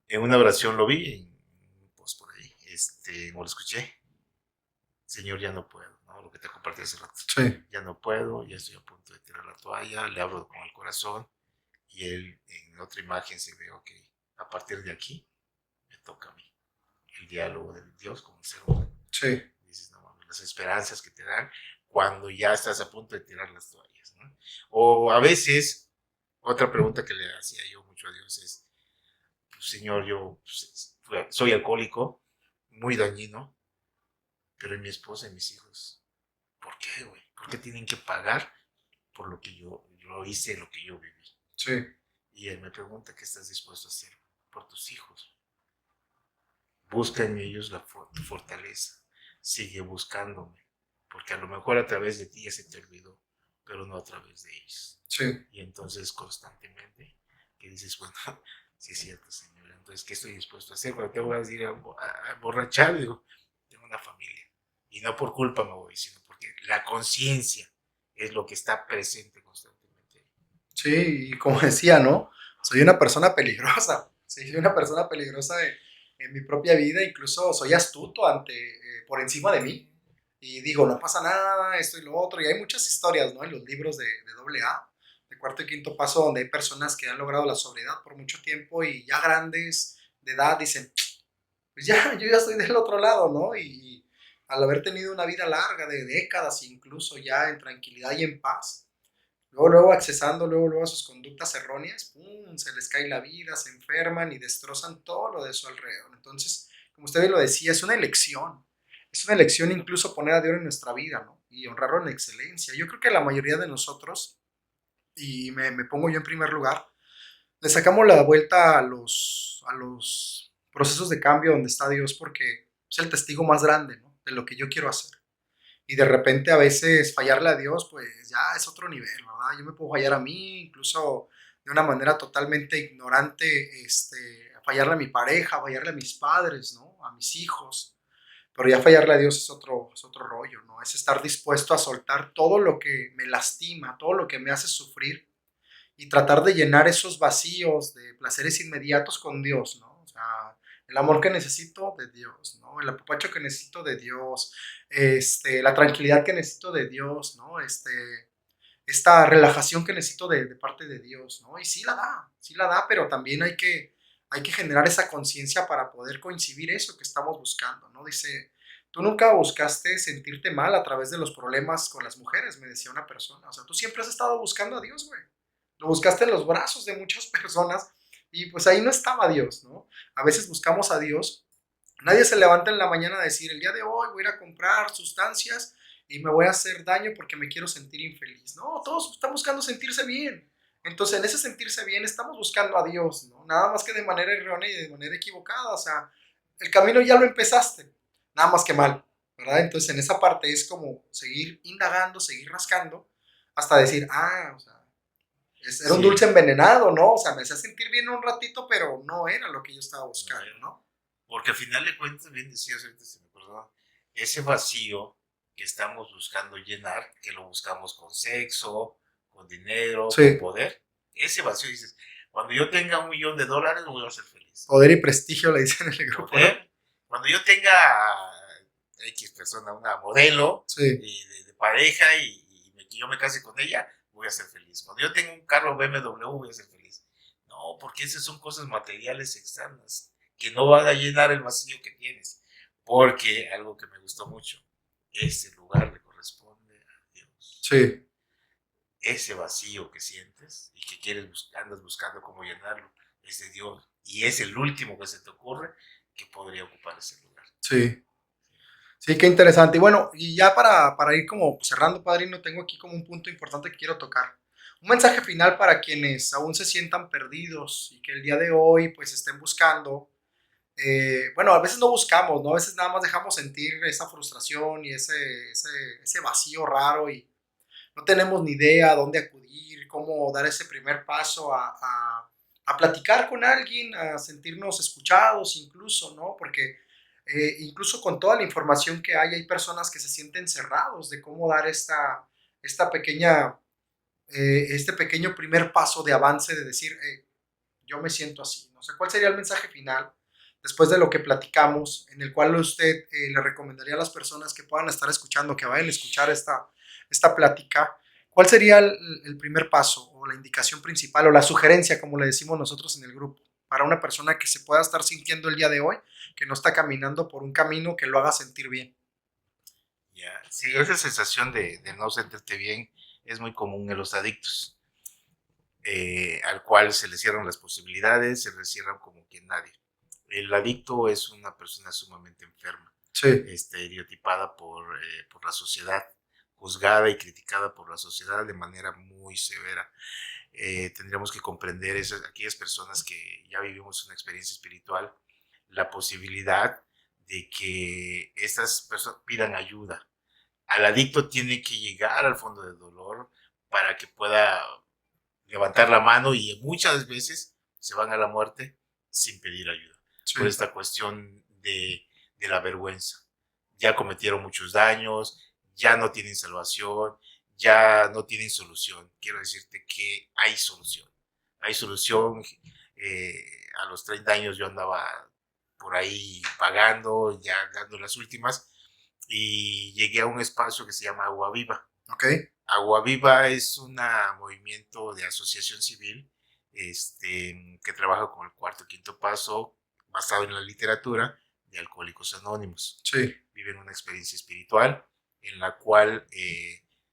en una oración lo vi, en un post por ahí, o lo escuché. Señor, ya no puedo, ¿no? Lo que te compartí hace rato. sí, Ya no puedo, ya estoy a punto de tirar la toalla, le hablo con el corazón y él en otra imagen se ve, ok, a partir de aquí me toca a mí. El diálogo de Dios con el ser humano. sí, Dices, no mames, las esperanzas que te dan cuando ya estás a punto de tirar las toallas, ¿no? O a veces, otra pregunta que le hacía yo mucho a Dios es, pues, Señor, yo pues, soy alcohólico, muy dañino, pero mi esposa y mis hijos, ¿por qué, güey? ¿Por qué tienen que pagar por lo que yo hice, lo que yo viví? sí, Y él me pregunta, ¿qué estás dispuesto a hacer por tus hijos? Busca en ellos tu fortaleza. Sigue buscándome. Porque a lo mejor a través de ti ya se te olvidó, pero no a través de ellos. Sí. Y entonces constantemente que dices, bueno, sí es cierto, señora. Entonces, ¿qué estoy dispuesto a hacer? Cuando te voy a ir a emborrachar, digo, tengo una familia. Y no por culpa me voy, sino porque la conciencia es lo que está presente constantemente. Sí, y como decía, ¿no? Soy una persona peligrosa. Sí, soy una persona peligrosa en mi propia vida. Incluso soy astuto por encima de mí. Y digo, no pasa nada, esto y lo otro. Y hay muchas historias, ¿no? En los libros de doble A, de cuarto y quinto paso, donde hay personas que han logrado la sobriedad por mucho tiempo y ya grandes de edad dicen, pues ya, yo ya estoy del otro lado, ¿no? Y al haber tenido una vida larga, de décadas, incluso ya en tranquilidad y en paz, luego accesando, luego a sus conductas erróneas, ¡pum!, se les cae la vida, se enferman y destrozan todo lo de su alrededor. Entonces, como usted bien lo decía, es una elección incluso poner a Dios en nuestra vida, ¿no? Y honrarlo en excelencia. Yo creo que la mayoría de nosotros, y me pongo yo en primer lugar, le sacamos la vuelta a los procesos de cambio donde está Dios porque es el testigo más grande, ¿no? De lo que yo quiero hacer. Y de repente a veces fallarle a Dios, pues ya es otro nivel, ¿verdad? Yo me puedo fallar a mí, incluso de una manera totalmente ignorante, fallarle a mi pareja, fallarle a mis padres, ¿no? A mis hijos. Pero ya fallarle a Dios es otro rollo, ¿no? Es estar dispuesto a soltar todo lo que me lastima, todo lo que me hace sufrir y tratar de llenar esos vacíos de placeres inmediatos con Dios, ¿no? O sea, el amor que necesito de Dios, ¿no? El apapacho que necesito de Dios, la tranquilidad que necesito de Dios, ¿no? Esta relajación que necesito de parte de Dios, ¿no? Y sí la da, pero también hay que generar esa conciencia para poder coincidir eso que estamos buscando, ¿no? Dice, tú nunca buscaste sentirte mal a través de los problemas con las mujeres, me decía una persona. O sea, tú siempre has estado buscando a Dios, güey. Lo buscaste en los brazos de muchas personas y pues ahí no estaba Dios, ¿no? A veces buscamos a Dios. Nadie se levanta en la mañana a decir, el día de hoy voy a ir a comprar sustancias y me voy a hacer daño porque me quiero sentir infeliz. No, todos están buscando sentirse bien. Entonces, en ese sentirse bien estamos buscando a Dios, ¿no? Nada más que de manera errónea y de manera equivocada. O sea, el camino ya lo empezaste, nada más que mal, ¿verdad? Entonces, en esa parte es como seguir indagando, seguir rascando, hasta decir, o sea, era un Sí, dulce envenenado, ¿no? O sea, me hacía sentir bien un ratito, pero no era lo que yo estaba buscando, ¿no? porque al final de cuentas, bien decías, ahorita se me acordaba, ese vacío que estamos buscando llenar, que lo buscamos con sexo, con dinero, con Sí, poder, ese vacío dices, cuando yo tenga $1,000,000 voy a ser feliz. poder y prestigio le dicen en el grupo, ¿no? Poder, cuando yo tenga X persona, una modelo Sí, de pareja yo me case con ella, voy a ser feliz. Cuando yo tenga un carro BMW, voy a ser feliz. No, porque esas son cosas materiales externas que no van a llenar el vacío que tienes. Porque algo que me gustó mucho, ese lugar le corresponde a Dios. sí, Ese vacío que sientes y que andas buscando cómo llenarlo, es de Dios. Y es el último que se te ocurre que podría ocupar ese lugar. sí. Sí, qué interesante. Y bueno, y ya para ir como cerrando, padrino, tengo aquí como un punto importante que quiero tocar. Un mensaje final para quienes aún se sientan perdidos y que el día de hoy pues estén buscando. Bueno, a veces no buscamos, ¿no? A veces nada más dejamos sentir esa frustración y ese vacío raro y no tenemos ni idea a dónde acudir, cómo dar ese primer paso a platicar con alguien, a sentirnos escuchados incluso, ¿no? Porque incluso con toda la información que hay personas que se sienten cerrados de cómo dar esta pequeña, este pequeño primer paso de avance de decir, yo me siento así. No sé cuál sería el mensaje final después de lo que platicamos, en el cual usted le recomendaría a las personas que puedan estar escuchando, que vayan a escuchar esta plática. ¿Cuál sería el primer paso o la indicación principal o la sugerencia, como le decimos nosotros en el grupo, para una persona que se pueda estar sintiendo el día de hoy, que no está caminando por un camino que lo haga sentir bien? Ya, sí, esa sensación de no sentirte bien es muy común en los adictos, al cual se le cierran las posibilidades, se le cierran como que nadie. El adicto es una persona sumamente enferma, Sí, estereotipada por la sociedad, juzgada y criticada por la sociedad de manera muy severa. tendríamos que comprender aquellas personas que ya vivimos una experiencia espiritual, la posibilidad de que estas personas pidan ayuda. Al adicto tiene que llegar al fondo del dolor para que pueda levantar la mano, y muchas veces se van a la muerte sin pedir ayuda, Sí, por esta cuestión de la vergüenza. Ya cometieron muchos daños, ya no tienen salvación, ya no tienen solución. Quiero decirte que hay solución. Hay solución. A los 30 años yo andaba por ahí pagando, ya dando las últimas, y llegué a un espacio que se llama Agua Viva. ok, Agua Viva es un movimiento de asociación civil, que trabaja con el cuarto quinto paso, basado en la literatura de Alcohólicos Anónimos. sí, Viven una experiencia espiritual en la cual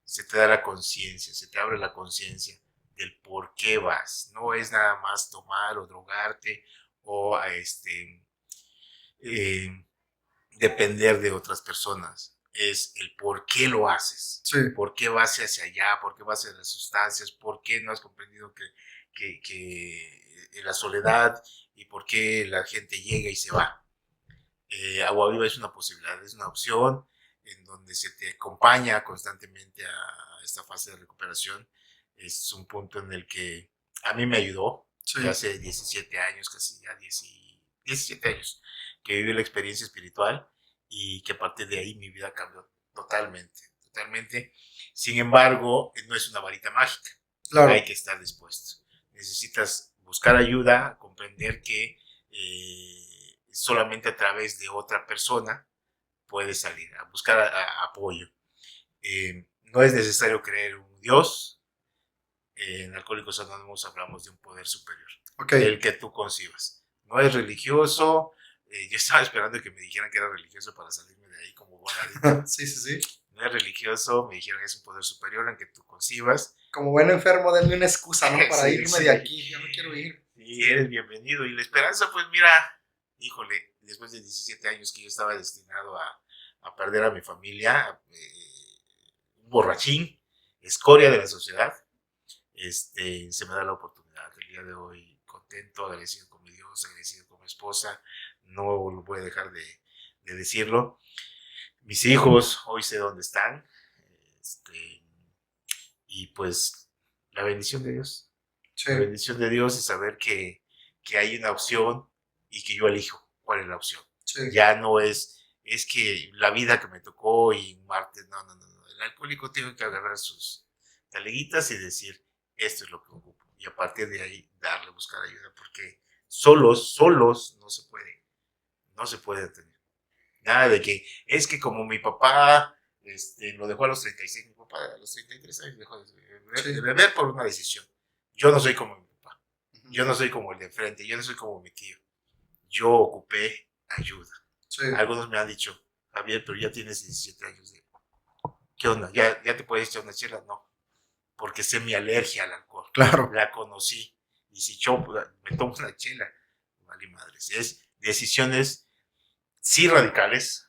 se te da la conciencia, se te abre la conciencia del por qué vas. No es nada más tomar o drogarte o eh, depender de otras personas. Es el por qué lo haces, sí, por qué vas hacia allá, por qué vas hacia las sustancias, por qué no has comprendido que la soledad, y por qué la gente llega y se va. Agua Viva es una posibilidad, es una opción en donde se te acompaña constantemente a esta fase de recuperación. Es un punto en el que a mí me ayudó, sí, ya hace 17 años, casi ya 17 años, que viví la experiencia espiritual, y que a partir de ahí mi vida cambió totalmente, totalmente. Sin embargo, no es una varita mágica, claro, hay que estar dispuesto. Necesitas buscar ayuda, comprender que solamente a través de otra persona puedes salir, a buscar apoyo. No es necesario creer en un Dios. En Alcohólicos Anónimos hablamos de un poder superior, ok, el que tú concibas. No es religioso. Yo estaba esperando que me dijeran que era religioso para salirme de ahí como buen adicto. sí, sí, sí. No es religioso, me dijeron que es un poder superior en que tú concibas. Como buen enfermo, denme una excusa, ¿no? Para Sí, irme sí. de aquí, ya me quiero ir. Y eres bienvenido. Y la esperanza, pues mira, híjole, después de 17 años que yo estaba destinado a perder a mi familia, un borrachín, escoria de la sociedad, se me da la oportunidad. El día de hoy, contento, agradecido con mi Dios, agradecido con mi esposa, no lo voy a dejar de decirlo. Mis hijos, hoy sé dónde están, y pues la bendición de Dios. Sí, La bendición de Dios es saber que hay una opción y que yo elijo cuál es la opción. sí, Ya no es que la vida que me tocó y un martes, no, no, no, no. El alcohólico tiene que agarrar sus taleguitas y decir, esto es lo que ocupo. Y a partir de ahí darle, buscar ayuda, porque solos no se puede tener. Nada de que, es que como mi papá lo dejó a los 36, mi papá a los 33 años dejó Sí. de beber por una decisión. Yo no soy como mi papá, ujú, yo no soy como el de enfrente, yo no soy como mi tío. Yo ocupé ayuda. sí, Algunos me han dicho, Javier, pero ya tienes 17 años. ¿Qué onda? ¿Ya te puedes echar una chela? No, porque sé mi alergia al alcohol. claro, La conocí. Y si yo me tomo una chela, vale madres. Es decisiones sí radicales.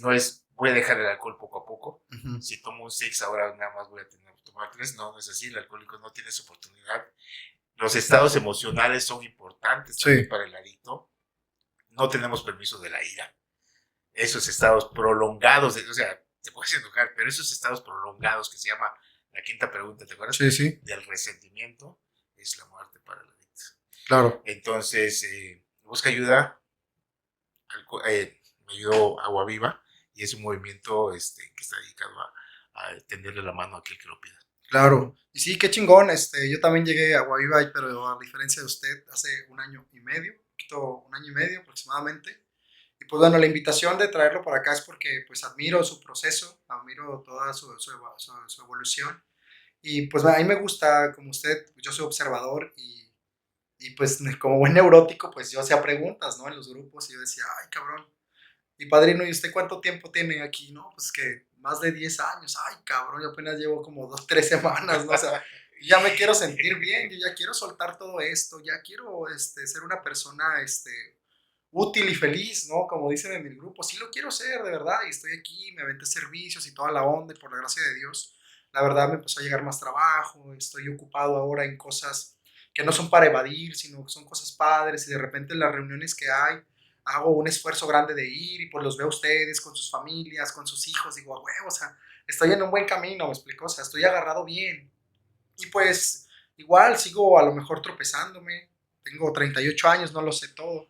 No es voy a dejar el alcohol poco a poco. ujú, Si tomo un 6, ahora nada más voy a tomar 3. No, no es así. El alcohólico no tiene esa oportunidad. Los estados emocionales son importantes también sí, para el adicto. No tenemos permiso de la ira. Esos estados prolongados, o sea, te puedes enojar, pero esos estados prolongados que se llama la quinta pregunta, ¿te acuerdas? sí, sí, Del resentimiento, es la muerte para el adicto. claro, Entonces, busca ayuda. Me ayudó Agua Viva, y es un movimiento que está dedicado a tenderle la mano a aquel que lo pida. claro. Y sí, qué chingón, yo también llegué a Guaviva, pero a diferencia de usted, hace un año y medio, un año y medio aproximadamente. Y pues bueno, la invitación de traerlo para acá es porque pues admiro su proceso, admiro toda su evolución. Y pues a mí me gusta, como usted, yo soy observador y pues como buen neurótico, pues yo hacía preguntas, ¿no? En los grupos y yo decía, ay, cabrón. Y padrino, ¿y usted cuánto tiempo tiene aquí? No, pues que más de 10 años. Ay, cabrón, yo apenas llevo como 2, 3 semanas, ¿no? O sea, ya me quiero sentir bien, yo ya quiero soltar todo esto, ya quiero ser una persona útil y feliz, ¿no? Como dicen en el grupo, sí lo quiero ser, de verdad, y estoy aquí, me aventé servicios y toda la onda, y por la gracia de Dios, la verdad me empezó a llegar más trabajo, estoy ocupado ahora en cosas que no son para evadir, sino que son cosas padres y de repente en las reuniones que hay hago un esfuerzo grande de ir y pues los veo a ustedes con sus familias, con sus hijos, digo, a huevo, o sea, estoy en un buen camino, me explico, o sea, estoy agarrado bien. Y pues igual sigo a lo mejor tropezándome, tengo 38 años, no lo sé todo,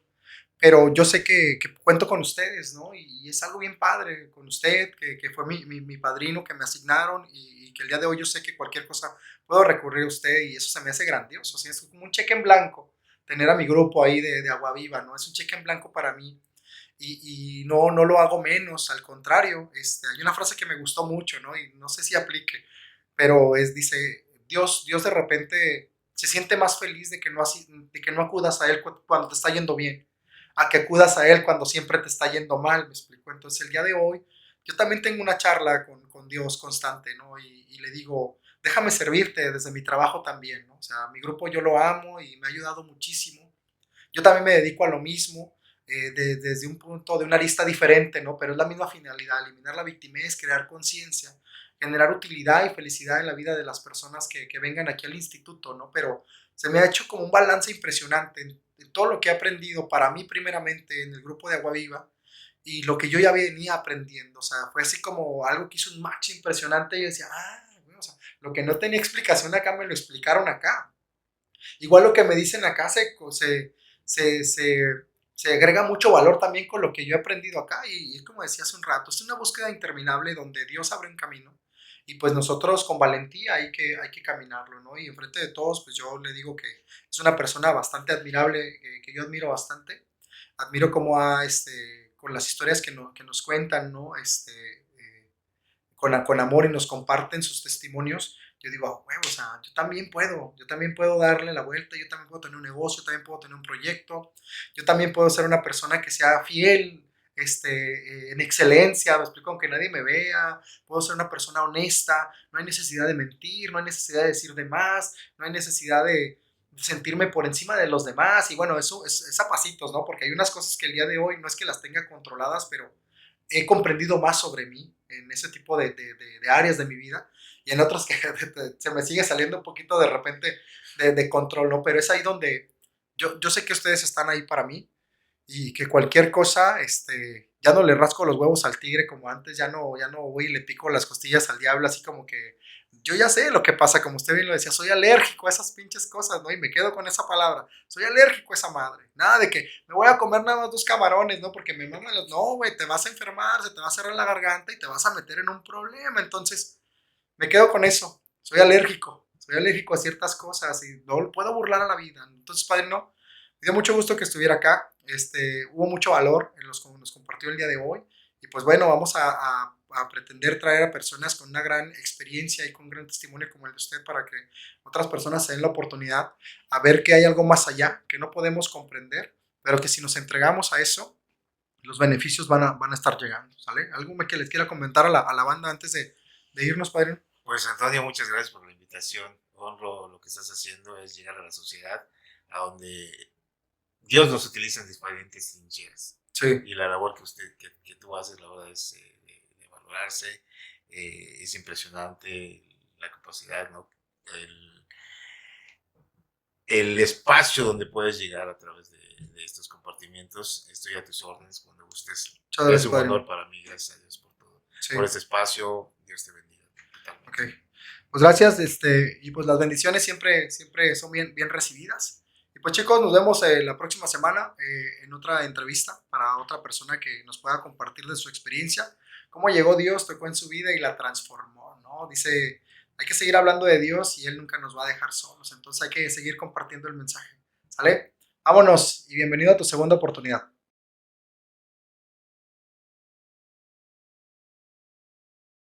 pero yo sé que cuento con ustedes, ¿no? Y es algo bien padre con usted, que fue mi padrino que me asignaron y que el día de hoy yo sé que cualquier cosa puedo recurrir a usted y eso se me hace grandioso, o sea, es como un cheque en blanco tener a mi grupo ahí de Agua Viva, ¿no? Es un cheque en blanco para mí y no, no lo hago menos, al contrario, hay una frase que me gustó mucho, ¿no? Y no sé si aplique, pero dice, Dios de repente se siente más feliz de que no acudas a Él cuando te está yendo bien, a que acudas a Él cuando siempre te está yendo mal, me explico. Entonces el día de hoy yo también tengo una charla con Dios constante, ¿no? Y le digo, déjame servirte desde mi trabajo también, ¿no? O sea, mi grupo yo lo amo y me ha ayudado muchísimo. Yo también me dedico a lo mismo, desde un punto, de una arista diferente, ¿no? Pero es la misma finalidad, eliminar la victimez, crear conciencia, generar utilidad y felicidad en la vida de las personas que vengan aquí al instituto, ¿no? Pero se me ha hecho como un balance impresionante en todo lo que he aprendido para mí primeramente en el grupo de Agua Viva y lo que yo ya venía aprendiendo, o sea, fue así como algo que hizo un match impresionante y yo decía, bueno, o sea, lo que no tenía explicación acá me lo explicaron acá. Igual lo que me dicen acá se, se, se agrega mucho valor también con lo que yo he aprendido acá y es como decía hace un rato, es una búsqueda interminable donde Dios abre un camino y pues nosotros con valentía hay que caminarlo, ¿no? Y enfrente de todos, pues yo le digo que es una persona bastante admirable, que yo admiro bastante, admiro cómo con las historias que nos cuentan, ¿no? Con amor y nos comparten sus testimonios, yo digo, o sea, yo también puedo darle la vuelta, yo también puedo tener un negocio, yo también puedo tener un proyecto, yo también puedo ser una persona que sea fiel, en excelencia, me explico, aunque nadie me vea, puedo ser una persona honesta, no hay necesidad de mentir, no hay necesidad de decir de más, no hay necesidad de sentirme por encima de los demás, y bueno, eso es a pasitos, ¿no? Porque hay unas cosas que el día de hoy no es que las tenga controladas, pero he comprendido más sobre mí en ese tipo de áreas de mi vida y en otras que se me sigue saliendo un poquito de repente de control, ¿no? Pero es ahí donde yo sé que ustedes están ahí para mí y que cualquier cosa, ya no le rasco los huevos al tigre como antes, ya no voy y le pico las costillas al diablo, así como que yo ya sé lo que pasa, como usted bien lo decía, soy alérgico a esas pinches cosas, ¿no? Y me quedo con esa palabra, soy alérgico a esa madre. Nada de que me voy a comer nada más 2 camarones, ¿no? Porque me maman los... No, güey, te vas a enfermar, se te va a cerrar la garganta y te vas a meter en un problema. Entonces, me quedo con eso, soy alérgico a ciertas cosas y no puedo burlar a la vida. Entonces, padre, no, me dio mucho gusto que estuviera acá, hubo mucho valor en los que nos compartió el día de hoy y pues bueno, vamos a pretender traer a personas con una gran experiencia y con un gran testimonio como el de usted para que otras personas se den la oportunidad a ver que hay algo más allá que no podemos comprender, pero que si nos entregamos a eso, los beneficios van a estar llegando, ¿sale? ¿Algo que les quiera comentar a la banda antes de irnos, padre? Pues Antonio, muchas gracias por la invitación. Honro lo que estás haciendo, es llegar a la sociedad a donde Dios nos utiliza en diferentes trincheras. Sí. Y la labor que tú haces, la verdad, es de valorarse. Es impresionante la capacidad, ¿no? El, el espacio donde puedes llegar a través de estos compartimientos. Estoy a tus órdenes cuando gustes. Es un honor para mí, gracias a Dios por todo. Sí. Por este espacio, Dios te bendiga. Ok, pues gracias, y pues las bendiciones siempre son bien recibidas. Y pues chicos, nos vemos la próxima semana en otra entrevista para otra persona que nos pueda compartir de su experiencia, cómo llegó Dios, tocó en su vida y la transformó, ¿no? Dice, hay que seguir hablando de Dios y Él nunca nos va a dejar solos, entonces hay que seguir compartiendo el mensaje, ¿sale? Vámonos y bienvenido a tu segunda oportunidad.